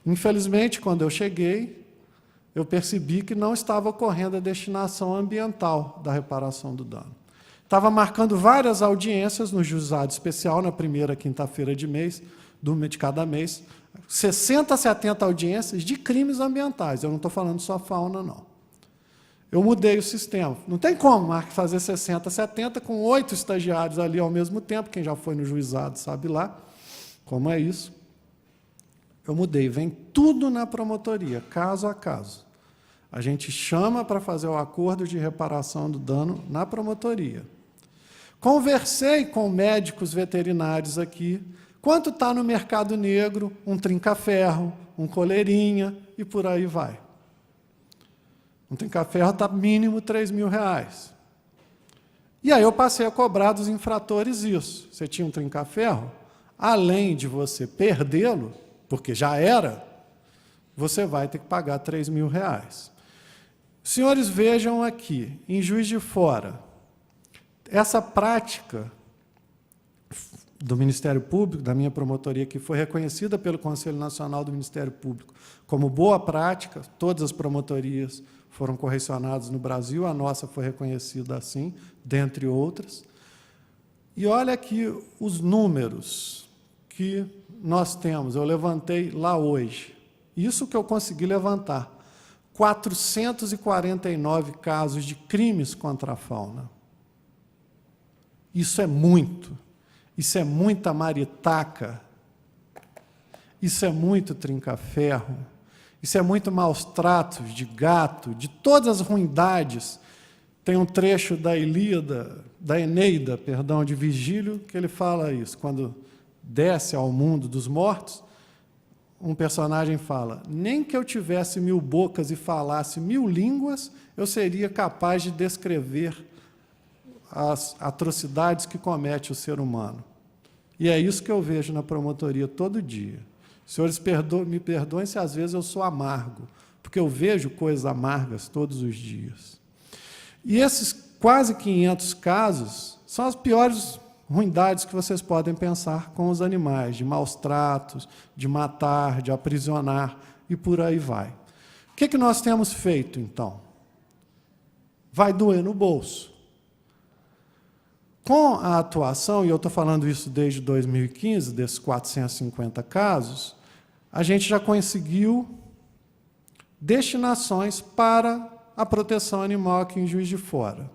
Infelizmente, quando eu cheguei, eu percebi que não estava ocorrendo a destinação ambiental da reparação do dano. Estava marcando várias audiências no juizado especial, na primeira quinta-feira de cada mês, 60, 70 audiências de crimes ambientais. Eu não estou falando só fauna, não. Eu mudei o sistema. Não tem como fazer 60, 70 com 8 estagiários ali ao mesmo tempo. Quem já foi no juizado sabe lá como é isso. Eu mudei. Vem tudo na promotoria, caso a caso. A gente chama para fazer o acordo de reparação do dano na promotoria. Conversei com médicos veterinários aqui, Quanto está no mercado negro um trinca-ferro, um coleirinha e por aí vai. Um trinca-ferro está mínimo R$3.000. E aí eu passei a cobrar dos infratores isso. Você tinha um trinca-ferro, além de você perdê-lo, porque já era, você vai ter que pagar R$3.000. Senhores, vejam aqui, em Juiz de Fora, essa prática do Ministério Público, da minha promotoria, que foi reconhecida pelo Conselho Nacional do Ministério Público como boa prática, todas as promotorias foram correcionadas no Brasil, a nossa foi reconhecida assim, dentre outras. E olha aqui os números que nós temos, eu levantei lá hoje. Isso que eu consegui levantar. 449 casos de crimes contra a fauna. Isso é muito. Isso é muita maritaca. Isso é muito trinca-ferro. Isso é muito maus tratos de gato, de todas as ruindades. Tem um trecho da Eneida, de Virgílio, que ele fala isso. Quando desce ao mundo dos mortos, um personagem fala: nem que eu tivesse 1000 bocas e falasse 1000 línguas, eu seria capaz de descrever as atrocidades que comete o ser humano. E é isso que eu vejo na promotoria todo dia. Senhores, me perdoem se às vezes eu sou amargo, porque eu vejo coisas amargas todos os dias. E esses quase 500 casos são as piores ruindades que vocês podem pensar com os animais, de maus tratos, de matar, de aprisionar, e por aí vai. O que nós temos feito, então? Vai doer no bolso. Com a atuação, e eu estou falando isso desde 2015, desses 450 casos, a gente já conseguiu destinações para a proteção animal aqui em Juiz de Fora.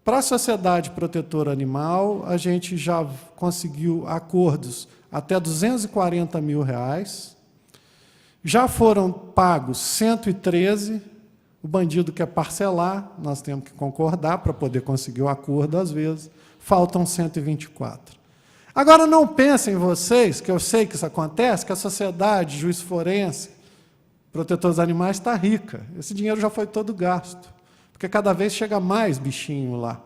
Para a Sociedade Protetora Animal, a gente já conseguiu acordos até R$240 mil. Já foram pagos 113. O bandido quer parcelar, nós temos que concordar para poder conseguir o acordo, às vezes. Faltam 124. Agora, não pensem vocês, que eu sei que isso acontece, que a sociedade, juiz forense, protetores animais, está rica. Esse dinheiro já foi todo gasto, porque cada vez chega mais bichinho lá.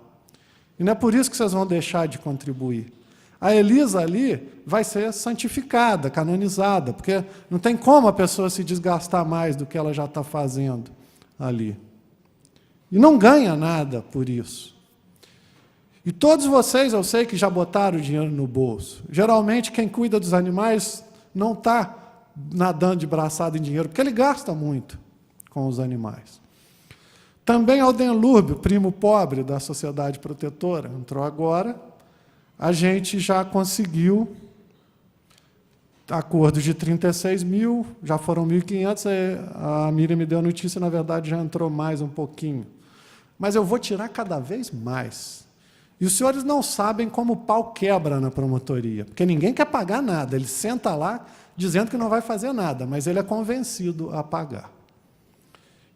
E não é por isso que vocês vão deixar de contribuir. A Elisa ali vai ser santificada, canonizada, porque não tem como a pessoa se desgastar mais do que ela já está fazendo ali. E não ganha nada por isso. E todos vocês, eu sei que já botaram o dinheiro no bolso. Geralmente, quem cuida dos animais não está nadando de braçada em dinheiro, porque ele gasta muito com os animais. Também Aldenlurbe, primo pobre da Sociedade Protetora, entrou agora. A gente já conseguiu acordos de 36 mil, já foram 1.500, a Miriam me deu a notícia, na verdade, já entrou mais um pouquinho. Mas eu vou tirar cada vez mais. E os senhores não sabem como o pau quebra na promotoria, porque ninguém quer pagar nada, ele senta lá dizendo que não vai fazer nada, mas ele é convencido a pagar.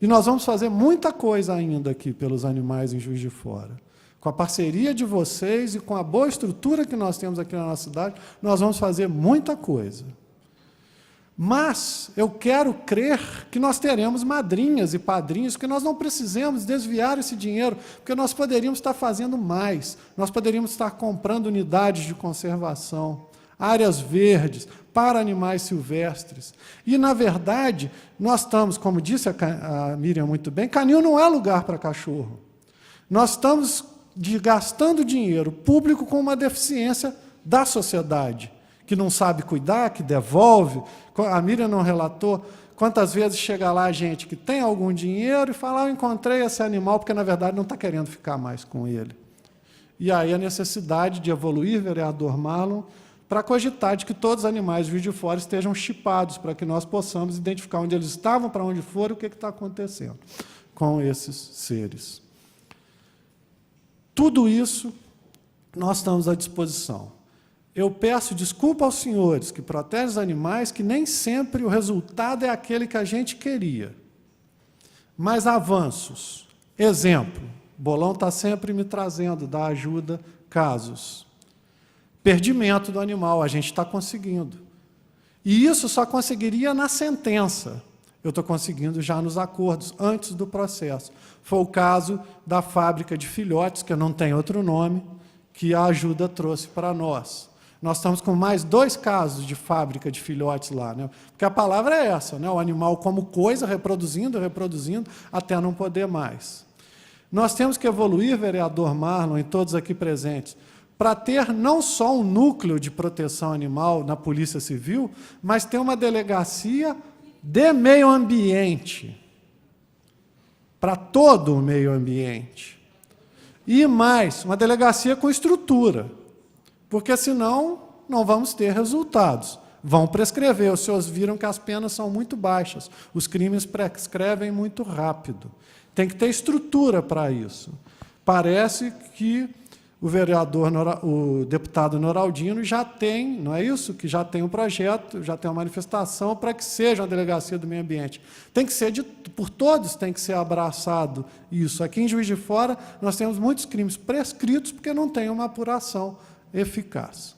E nós vamos fazer muita coisa ainda aqui pelos animais em Juiz de Fora. Com a parceria de vocês e com a boa estrutura que nós temos aqui na nossa cidade, nós vamos fazer muita coisa. Mas eu quero crer que nós teremos madrinhas e padrinhos, que nós não precisamos desviar esse dinheiro, porque nós poderíamos estar fazendo mais, nós poderíamos estar comprando unidades de conservação, áreas verdes para animais silvestres. E, na verdade, nós estamos, como disse a Miriam muito bem, canil não é lugar para cachorro. Nós estamos gastando dinheiro público com uma deficiência da sociedade, que não sabe cuidar, que devolve. A Miriam não relatou quantas vezes chega lá gente que tem algum dinheiro e fala: eu encontrei esse animal, porque, na verdade, não está querendo ficar mais com ele. E aí a necessidade de evoluir, vereador Marlon, para cogitar de que todos os animais de Juiz de Fora estejam chipados, para que nós possamos identificar onde eles estavam, para onde foram, e o que está acontecendo com esses seres. Tudo isso nós estamos à disposição. Eu peço desculpa aos senhores que protegem os animais, que nem sempre o resultado é aquele que a gente queria. Mas avanços. Exemplo, Bolão está sempre me trazendo da ajuda casos. perdimento do animal. A gente está conseguindo. E isso só conseguiria na sentença. Eu estou conseguindo já nos acordos, antes do processo. Foi o caso da fábrica de filhotes, que não tem outro nome, que a ajuda trouxe para nós. Nós estamos com mais 2 casos de fábrica de filhotes lá, né? Porque a palavra é essa, né? O animal como coisa, reproduzindo, até não poder mais. Nós temos que evoluir, vereador Marlon e todos aqui presentes, para ter não só um núcleo de proteção animal na Polícia Civil, mas ter uma delegacia de meio ambiente, para todo o meio ambiente. E mais, uma delegacia com estrutura, porque senão não vamos ter resultados. Vão prescrever, os senhores viram que as penas são muito baixas, os crimes prescrevem muito rápido. Tem que ter estrutura para isso. Parece que o deputado Noraldino já tem, não é isso? Que já tem um projeto, já tem uma manifestação para que seja uma delegacia do meio ambiente. Tem que ser por todos, tem que ser abraçado isso. Aqui em Juiz de Fora, nós temos muitos crimes prescritos porque não tem uma apuração eficaz.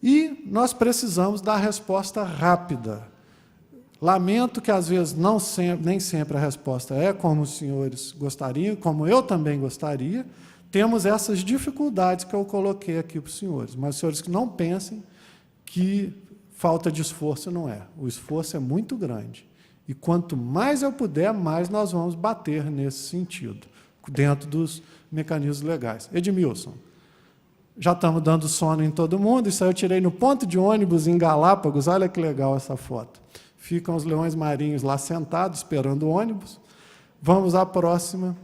E nós precisamos dar resposta rápida. Lamento que, às vezes, nem sempre a resposta é como os senhores gostariam, como eu também gostaria. Temos essas dificuldades que eu coloquei aqui para os senhores, mas os senhores que não pensem que falta de esforço não é. O esforço é muito grande. E quanto mais eu puder, mais nós vamos bater nesse sentido, dentro dos mecanismos legais. Edmilson, já estamos dando sono em todo mundo, isso aí eu tirei no ponto de ônibus em Galápagos, olha que legal essa foto. Ficam os leões marinhos lá sentados, esperando o ônibus. Vamos à próxima.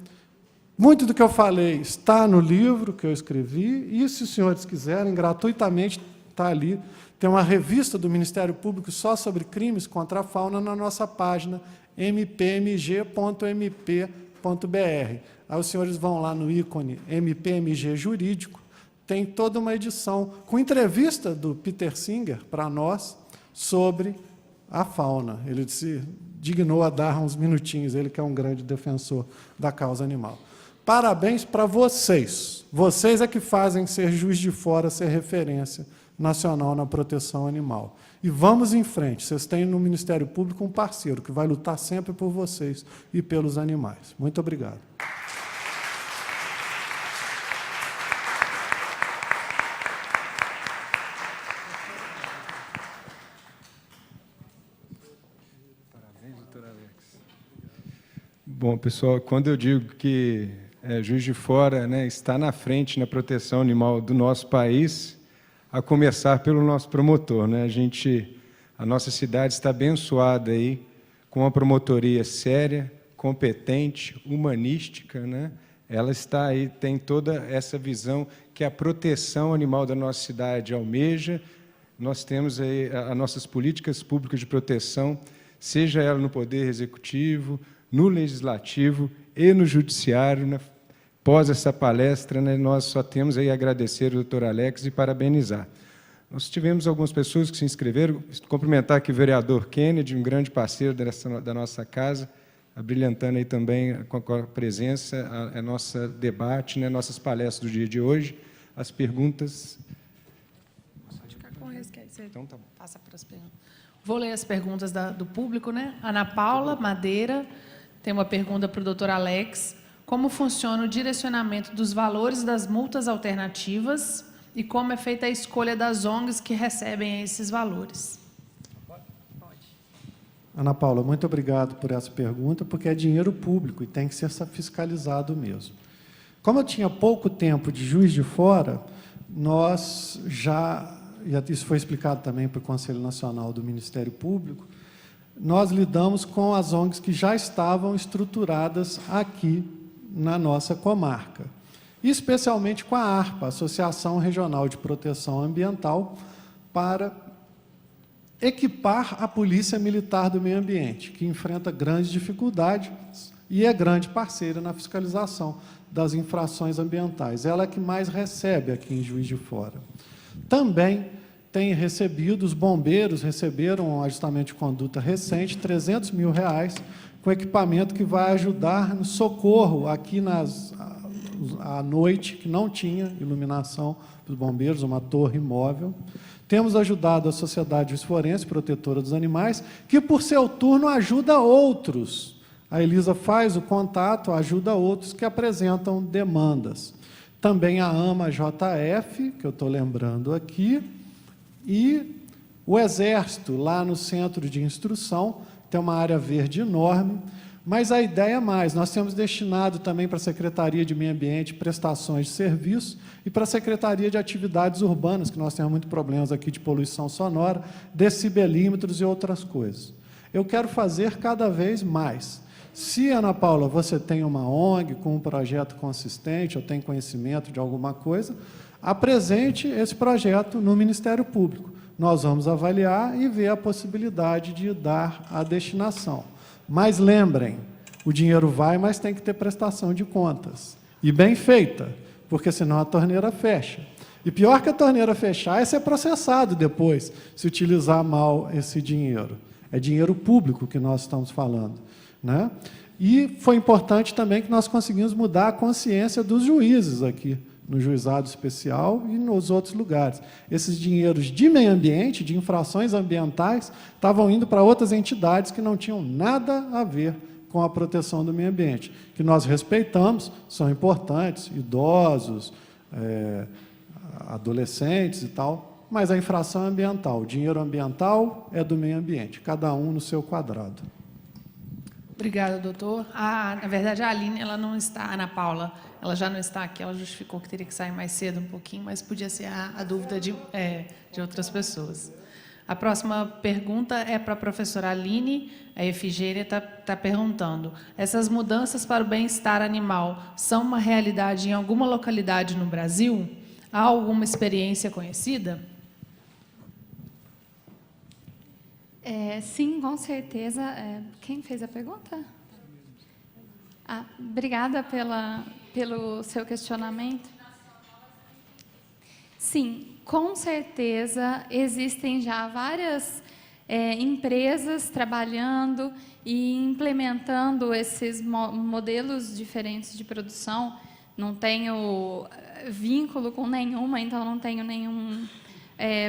Muito do que eu falei está no livro que eu escrevi, e, se os senhores quiserem, gratuitamente está ali. Tem uma revista do Ministério Público só sobre crimes contra a fauna na nossa página mpmg.mp.br. Aí os senhores vão lá no ícone MPMG Jurídico, tem toda uma edição com entrevista do Peter Singer para nós sobre a fauna. Ele se dignou a dar uns minutinhos, ele que é um grande defensor da causa animal. Parabéns para vocês. Vocês é que fazem ser Juiz de Fora, ser referência nacional na proteção animal. E vamos em frente. Vocês têm no Ministério Público um parceiro que vai lutar sempre por vocês e pelos animais. Muito obrigado. Bom, pessoal, quando eu digo que Juiz de Fora, né, está na frente na proteção animal do nosso país, a começar pelo nosso promotor, né? A nossa cidade está abençoada aí com uma promotoria séria, competente, humanística, né? Ela está aí, tem toda essa visão que a proteção animal da nossa cidade almeja. Nós temos aí as nossas políticas públicas de proteção, seja ela no Poder Executivo, no Legislativo e no Judiciário. Né? Após essa palestra, né, nós só temos aí a agradecer ao doutor Alex e parabenizar. Nós tivemos algumas pessoas que se inscreveram, cumprimentar aqui o vereador Kennedy, um grande parceiro da nossa casa, abrilhantando aí também com a presença, a nossa debate, né, nossas palestras do dia de hoje, as perguntas. Pode ficar com esse, que aí você então, tá bom. passa para as perguntas. Vou ler as perguntas do público, né? Ana Paula Madeira tem uma pergunta para o doutor Alex. Como funciona o direcionamento dos valores das multas alternativas e como é feita a escolha das ONGs que recebem esses valores? Ana Paula, muito obrigado por essa pergunta, porque é dinheiro público e tem que ser fiscalizado mesmo. Como eu tinha pouco tempo de Juiz de Fora, nós já, e isso foi explicado também para o Conselho Nacional do Ministério Público, nós lidamos com as ONGs que já estavam estruturadas aqui na nossa comarca, especialmente com a ARPA, Associação Regional de Proteção Ambiental, para equipar a Polícia Militar do Meio Ambiente, que enfrenta grandes dificuldades e é grande parceira na fiscalização das infrações ambientais. Ela é que mais recebe aqui em Juiz de Fora. Também tem recebido, os bombeiros receberam um ajustamento de conduta recente, R$300 mil, com equipamento que vai ajudar no socorro aqui à noite, que não tinha iluminação para os bombeiros, uma torre móvel. Temos ajudado a Sociedade Forense Protetora dos Animais, que, por seu turno, ajuda outros. A Elisa faz o contato, ajuda outros que apresentam demandas. Também a AMA JF, que eu estou lembrando aqui, e o Exército, lá no Centro de Instrução, tem uma área verde enorme, mas a ideia é mais. Nós temos destinado também para a Secretaria de Meio Ambiente prestações de serviço e para a Secretaria de Atividades Urbanas, que nós temos muitos problemas aqui de poluição sonora, decibelímetros e outras coisas. Eu quero fazer cada vez mais. Se, Ana Paula, você tem uma ONG com um projeto consistente, ou tem conhecimento de alguma coisa, apresente esse projeto no Ministério Público. Nós vamos avaliar e ver a possibilidade de dar a destinação. Mas lembrem, o dinheiro vai, mas tem que ter prestação de contas. E bem feita, porque senão a torneira fecha. E pior que a torneira fechar é ser processado depois, se utilizar mal esse dinheiro. É dinheiro público que nós estamos falando, né? E foi importante também que nós conseguimos mudar a consciência dos juízes aqui, no juizado especial e nos outros lugares. Esses dinheiros de meio ambiente, de infrações ambientais, estavam indo para outras entidades que não tinham nada a ver com a proteção do meio ambiente, que nós respeitamos, são importantes, idosos, adolescentes e tal, mas a infração é ambiental, o dinheiro ambiental é do meio ambiente, cada um no seu quadrado. Obrigada, doutor. Na verdade, a Aline, ela não está, Ana Paula, ela já não está aqui, ela justificou que teria que sair mais cedo um pouquinho, mas podia ser a dúvida de outras pessoas. A próxima pergunta é para a professora Aline. A Efigênia está perguntando: essas mudanças para o bem-estar animal são uma realidade em alguma localidade no Brasil? Há alguma experiência conhecida? Sim, com certeza. Quem fez a pergunta? Obrigada pelo seu questionamento. Sim, com certeza existem já várias empresas trabalhando e implementando esses modelos diferentes de produção. Não tenho vínculo com nenhuma, então não tenho nenhum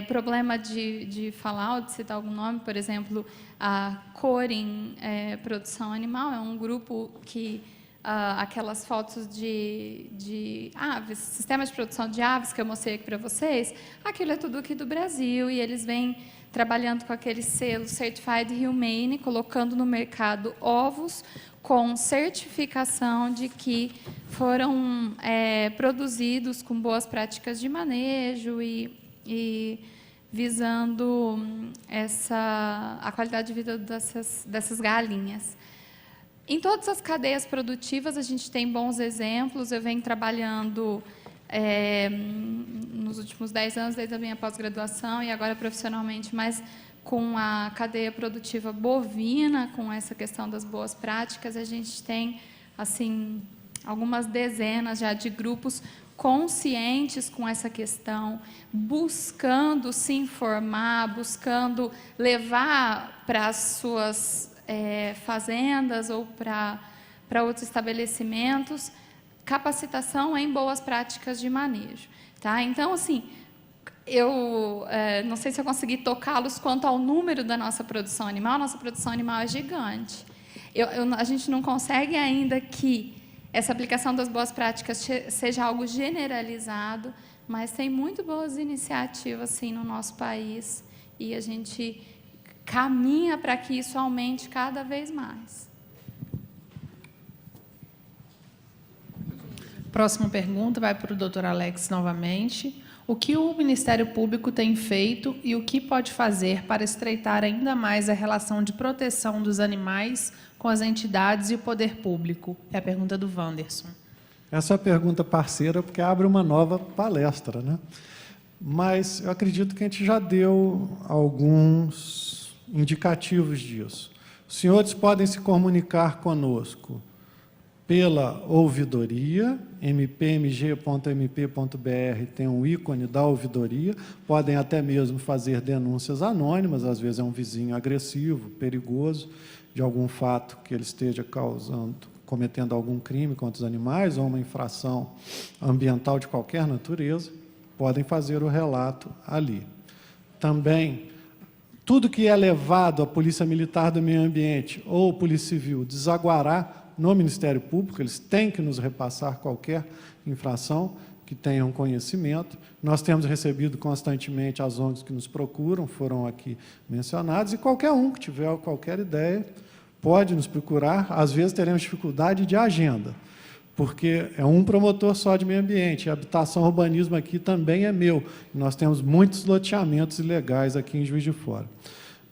problema de falar ou de citar algum nome. Por exemplo, a Corin Produção Animal é um grupo que aquelas fotos de aves, sistema de produção de aves que eu mostrei aqui para vocês, aquilo é tudo aqui do Brasil, e eles vêm trabalhando com aquele selo Certified Humane, colocando no mercado ovos com certificação de que foram produzidos com boas práticas de manejo e visando a qualidade de vida dessas galinhas. Em todas as cadeias produtivas, a gente tem bons exemplos. Eu venho trabalhando nos últimos 10 anos, desde a minha pós-graduação, e agora profissionalmente, mas com a cadeia produtiva bovina, com essa questão das boas práticas. A gente tem assim algumas dezenas já de grupos conscientes com essa questão, buscando se informar, buscando levar para as suas fazendas ou para outros estabelecimentos capacitação em boas práticas de manejo. Tá? Então, assim, eu não sei se eu consegui tocá-los quanto ao número da nossa produção animal. Nossa produção animal é gigante. A gente não consegue ainda que essa aplicação das boas práticas seja algo generalizado, mas tem muito boas iniciativas, sim, no nosso país, e a gente caminha para que isso aumente cada vez mais. Próxima pergunta vai para o doutor Alex novamente. O que o Ministério Público tem feito e o que pode fazer para estreitar ainda mais a relação de proteção dos animais com as entidades e o poder público? É a pergunta do Wanderson. Essa é a pergunta parceira, porque abre uma nova palestra, né? Mas eu acredito que a gente já deu alguns indicativos disso. Os senhores podem se comunicar conosco pela ouvidoria, mpmg.mp.br, tem um ícone da ouvidoria, podem até mesmo fazer denúncias anônimas, às vezes é um vizinho agressivo, perigoso, de algum fato que ele esteja causando cometendo algum crime contra os animais ou uma infração ambiental de qualquer natureza, podem fazer o relato ali. Também, tudo que é levado à Polícia Militar do Meio Ambiente ou Polícia Civil desaguará no Ministério Público, eles têm que nos repassar qualquer infração que tenham conhecimento. Nós temos recebido constantemente as ONGs que nos procuram, foram aqui mencionadas, e qualquer um que tiver qualquer ideia pode nos procurar. Às vezes teremos dificuldade de agenda, porque é um promotor só de meio ambiente, e habitação e urbanismo aqui também é meu. Nós temos muitos loteamentos ilegais aqui em Juiz de Fora.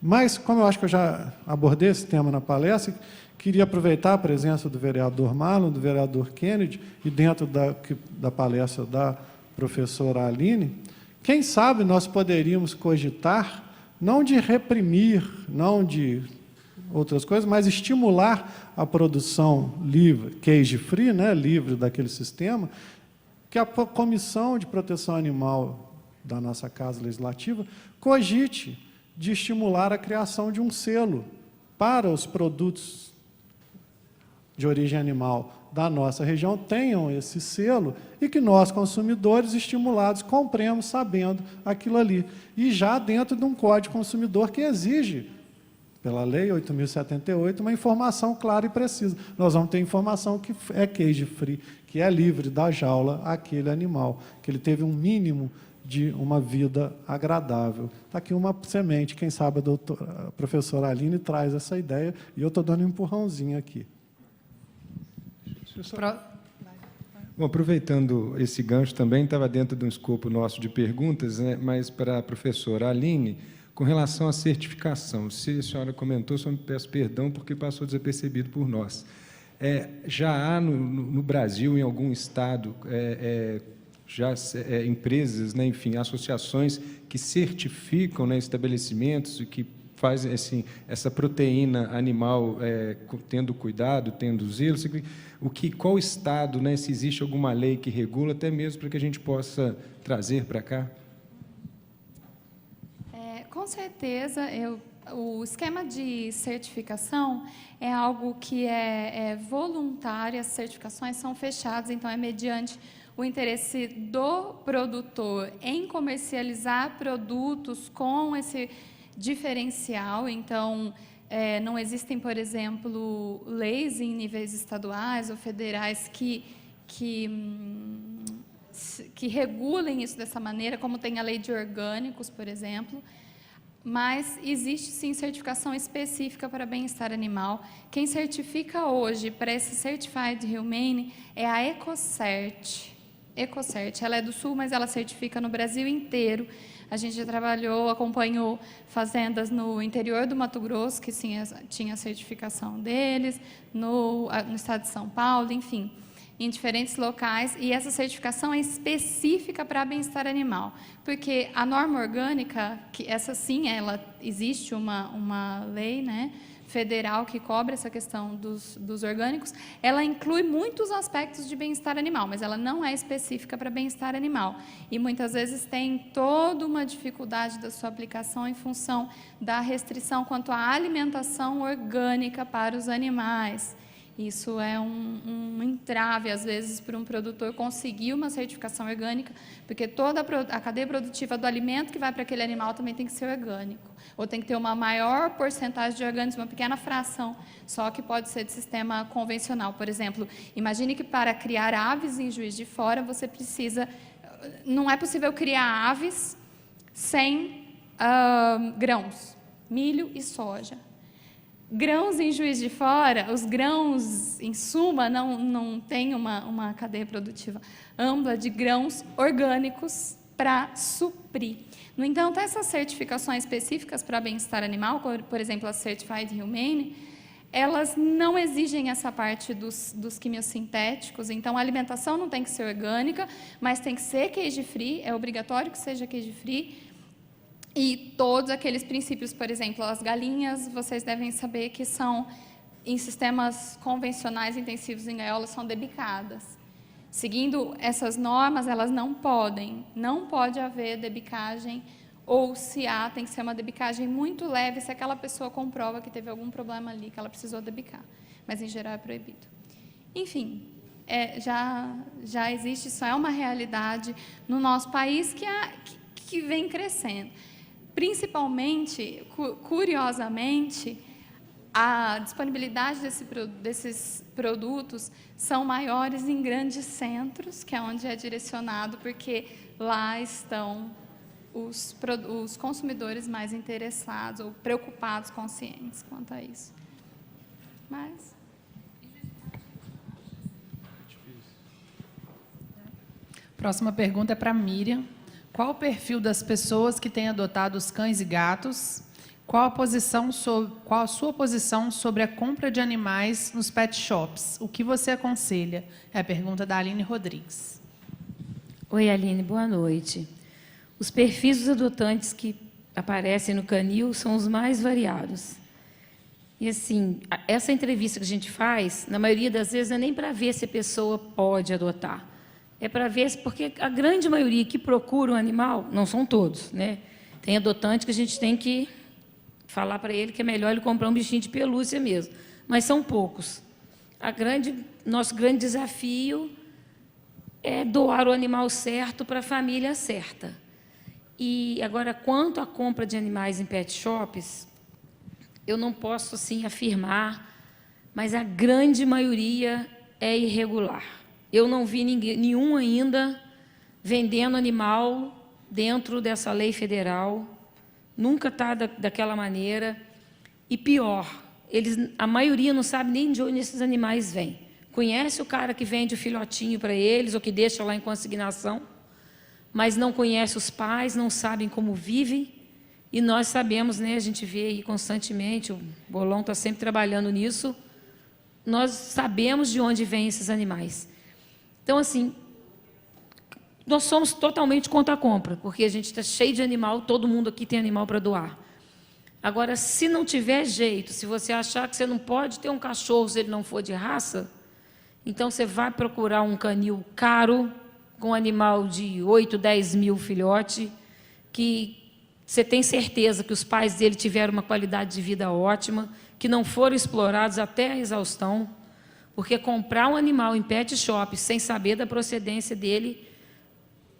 Mas, como eu acho que eu já abordei esse tema na palestra, queria aproveitar a presença do vereador Marlon, do vereador Kennedy, e dentro da palestra da professora Aline, quem sabe nós poderíamos cogitar, não de reprimir, não de outras coisas, mas estimular a produção livre, cage-free, né, livre daquele sistema, que a Comissão de Proteção Animal da nossa Casa Legislativa cogite de estimular a criação de um selo para os produtos de origem animal da nossa região tenham esse selo e que nós, consumidores estimulados, compremos sabendo aquilo ali. E já dentro de um Código Consumidor que exige, pela Lei 8.078, uma informação clara e precisa. Nós vamos ter informação que é cage-free, que é livre da jaula aquele animal, que ele teve um mínimo de uma vida agradável. Está aqui uma semente, quem sabe a professora Aline traz essa ideia, e eu estou dando um empurrãozinho aqui. Bom, aproveitando esse gancho também, estava dentro de um escopo nosso de perguntas, né, mas para a professora Aline, com relação à certificação, se a senhora comentou, só me peço perdão porque passou desapercebido por nós. Já há no Brasil, em algum estado, empresas, né, enfim, associações que certificam, né, estabelecimentos e que fazem assim, essa proteína animal tendo cuidado, tendo zelo. Qual estado, né, se existe alguma lei que regula, até mesmo para que a gente possa trazer para cá? Com certeza, o esquema de certificação é algo que é voluntário, as certificações são fechadas, então é mediante o interesse do produtor em comercializar produtos com esse diferencial. Então, não existem, por exemplo, leis em níveis estaduais ou federais que regulem isso dessa maneira, como tem a lei de orgânicos, por exemplo. Mas existe, sim, certificação específica para bem-estar animal. Quem certifica hoje para esse Certified Humane é a Ecocert. Ecocert, ela é do Sul, mas ela certifica no Brasil inteiro. A gente já trabalhou, acompanhou fazendas no interior do Mato Grosso, que sim, tinha a certificação deles, no estado de São Paulo, enfim, em diferentes locais, e essa certificação é específica para bem-estar animal, porque a norma orgânica, que essa sim, ela existe uma lei, né, federal que cobre essa questão dos orgânicos, ela inclui muitos aspectos de bem-estar animal, mas ela não é específica para bem-estar animal, e muitas vezes tem toda uma dificuldade da sua aplicação em função da restrição quanto à alimentação orgânica para os animais. Isso é um entrave, às vezes, para um produtor conseguir uma certificação orgânica, porque toda a cadeia produtiva do alimento que vai para aquele animal também tem que ser orgânico, ou tem que ter uma maior porcentagem de orgânicos, uma pequena fração, só que pode ser de sistema convencional. Por exemplo, imagine que para criar aves em Juiz de Fora, você precisa... Não é possível criar aves sem grãos, milho e soja. Grãos em Juiz de Fora, os grãos, em suma, não tem uma cadeia produtiva ampla de grãos orgânicos para suprir. No entanto, essas certificações específicas para bem-estar animal, por exemplo, a Certified Humane, elas não exigem essa parte dos quimiosintéticos, então a alimentação não tem que ser orgânica, mas tem que ser cage-free, é obrigatório que seja cage-free. E todos aqueles princípios, por exemplo, as galinhas, vocês devem saber que são, em sistemas convencionais intensivos em gaiola, são debicadas. Seguindo essas normas, elas não pode haver debicagem, ou se há, tem que ser uma debicagem muito leve, se aquela pessoa comprova que teve algum problema ali, que ela precisou debicar. Mas, em geral, é proibido. Enfim, já existe, isso é uma realidade no nosso país que vem crescendo. Principalmente, curiosamente, a disponibilidade desses produtos são maiores em grandes centros, que é onde é direcionado, porque lá estão os consumidores mais interessados ou preocupados, conscientes quanto a isso. Mas... Próxima pergunta é para Miriam. Qual o perfil das pessoas que têm adotado os cães e gatos? Qual a sua posição sobre a compra de animais nos pet shops? O que você aconselha? É a pergunta da Aline Rodrigues. Oi, Aline, boa noite. Os perfis dos adotantes que aparecem no canil são os mais variados. E, assim, essa entrevista que a gente faz, na maioria das vezes, não é nem para ver se a pessoa pode adotar. É para ver, porque a grande maioria que procura um animal, não são todos, né? Tem adotante que a gente tem que falar para ele que é melhor ele comprar um bichinho de pelúcia mesmo. Mas são poucos. Nosso grande desafio é doar o animal certo para a família certa. E, agora, quanto à compra de animais em pet shops, eu não posso, assim, afirmar, mas a grande maioria é irregular. Eu não vi nenhum ainda vendendo animal dentro dessa lei federal. Nunca está daquela maneira. E pior, a maioria não sabe nem de onde esses animais vêm. Conhece o cara que vende o filhotinho para eles ou que deixa lá em consignação, mas não conhece os pais, não sabem como vivem. E nós sabemos, né, a gente vê aí constantemente, o Bolão está sempre trabalhando nisso, nós sabemos de onde vêm esses animais. Então, assim, nós somos totalmente contra a compra, porque a gente está cheio de animal, todo mundo aqui tem animal para doar. Agora, se não tiver jeito, se você achar que você não pode ter um cachorro se ele não for de raça, então você vai procurar um canil caro, com um animal de 8, 10 mil filhote, que você tem certeza que os pais dele tiveram uma qualidade de vida ótima, que não foram explorados até a exaustão, porque comprar um animal em pet shop sem saber da procedência dele,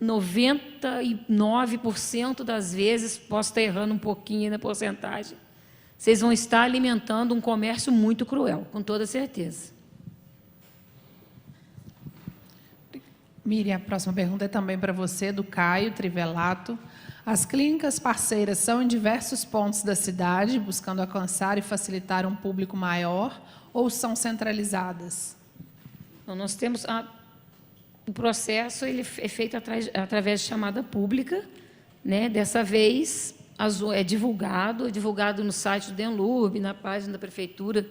99% das vezes, posso estar errando um pouquinho na porcentagem, vocês vão estar alimentando um comércio muito cruel, com toda certeza. Miriam, a próxima pergunta é também para você, do Caio Trivelato. As clínicas parceiras são em diversos pontos da cidade, buscando alcançar e facilitar um público maior, ou são centralizadas? Então, nós temos o processo, ele é feito através de chamada pública, né? Dessa vez é divulgado no site do Denlurb, na página da prefeitura.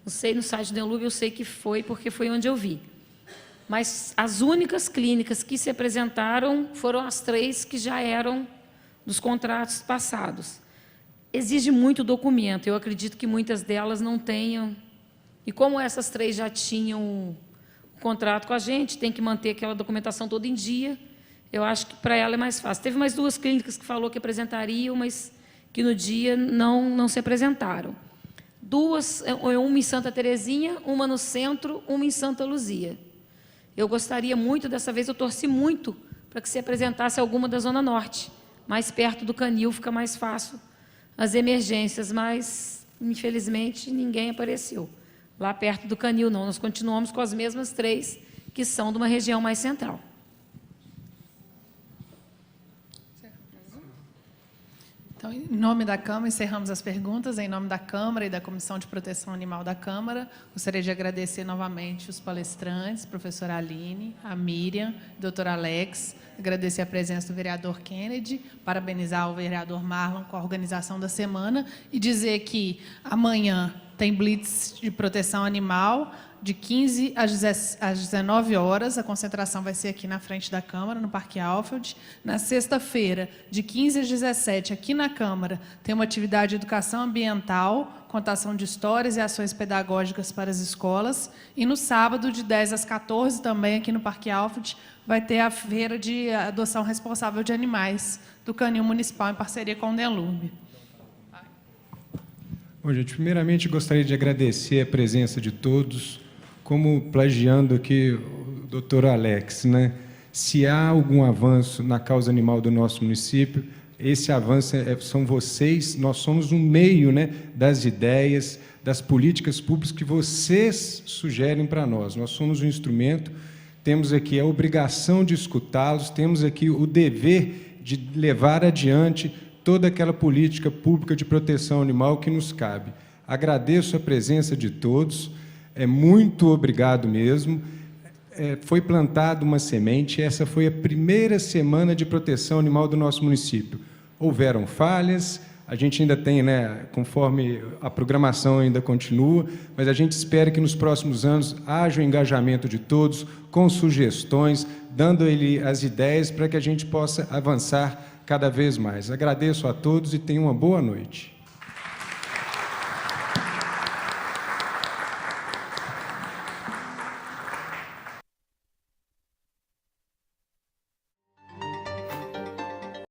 Não sei, no site do Denlurb eu sei que foi, porque foi onde eu vi. Mas as únicas clínicas que se apresentaram foram as 3 que já eram dos contratos passados. Exige muito documento, eu acredito que muitas delas não tenham. E como essas 3 já tinham o contrato com a gente, tem que manter aquela documentação toda em dia, eu acho que para ela é mais fácil. Teve mais 2 clínicas que falou que apresentariam, mas que no dia não se apresentaram. 2, uma em Santa Terezinha, uma no centro, uma em Santa Luzia. Eu gostaria muito, dessa vez eu torci muito para que se apresentasse alguma da Zona Norte, mais perto do canil, fica mais fácil as emergências, mas, infelizmente, ninguém apareceu. Lá perto do canil, não. Nós continuamos com as mesmas 3, que são de uma região mais central. Então, em nome da Câmara, encerramos as perguntas. Em nome da Câmara e da Comissão de Proteção Animal da Câmara, gostaria de agradecer novamente os palestrantes, professora Aline, a Miriam, doutor Alex, agradecer a presença do vereador Kennedy, parabenizar o vereador Marlon com a organização da semana e dizer que amanhã tem blitz de proteção animal, de 15 às 19 horas, a concentração vai ser aqui na frente da Câmara, no Parque Alfield. Na sexta-feira, de 15 às 17, aqui na Câmara, tem uma atividade de educação ambiental, contação de histórias e ações pedagógicas para as escolas. E no sábado, de 10 às 14, também aqui no Parque Alfield, vai ter a feira de adoção responsável de animais do Canil Municipal, em parceria com o Denlurb. Bom, gente, primeiramente gostaria de agradecer a presença de todos, como plagiando aqui o doutor Alex, né? Se há algum avanço na causa animal do nosso município, esse avanço são vocês, nós somos um meio, né, das ideias, das políticas públicas que vocês sugerem para nós. Nós somos um instrumento, temos aqui a obrigação de escutá-los, temos aqui o dever de levar adiante toda aquela política pública de proteção animal que nos cabe. Agradeço a presença de todos, muito obrigado mesmo. Foi plantada uma semente, essa foi a primeira semana de proteção animal do nosso município. Houveram falhas, a gente ainda tem, né, conforme a programação ainda continua, mas a gente espera que nos próximos anos haja o engajamento de todos, com sugestões, dando ele as ideias para que a gente possa avançar cada vez mais. Agradeço a todos e tenham uma boa noite.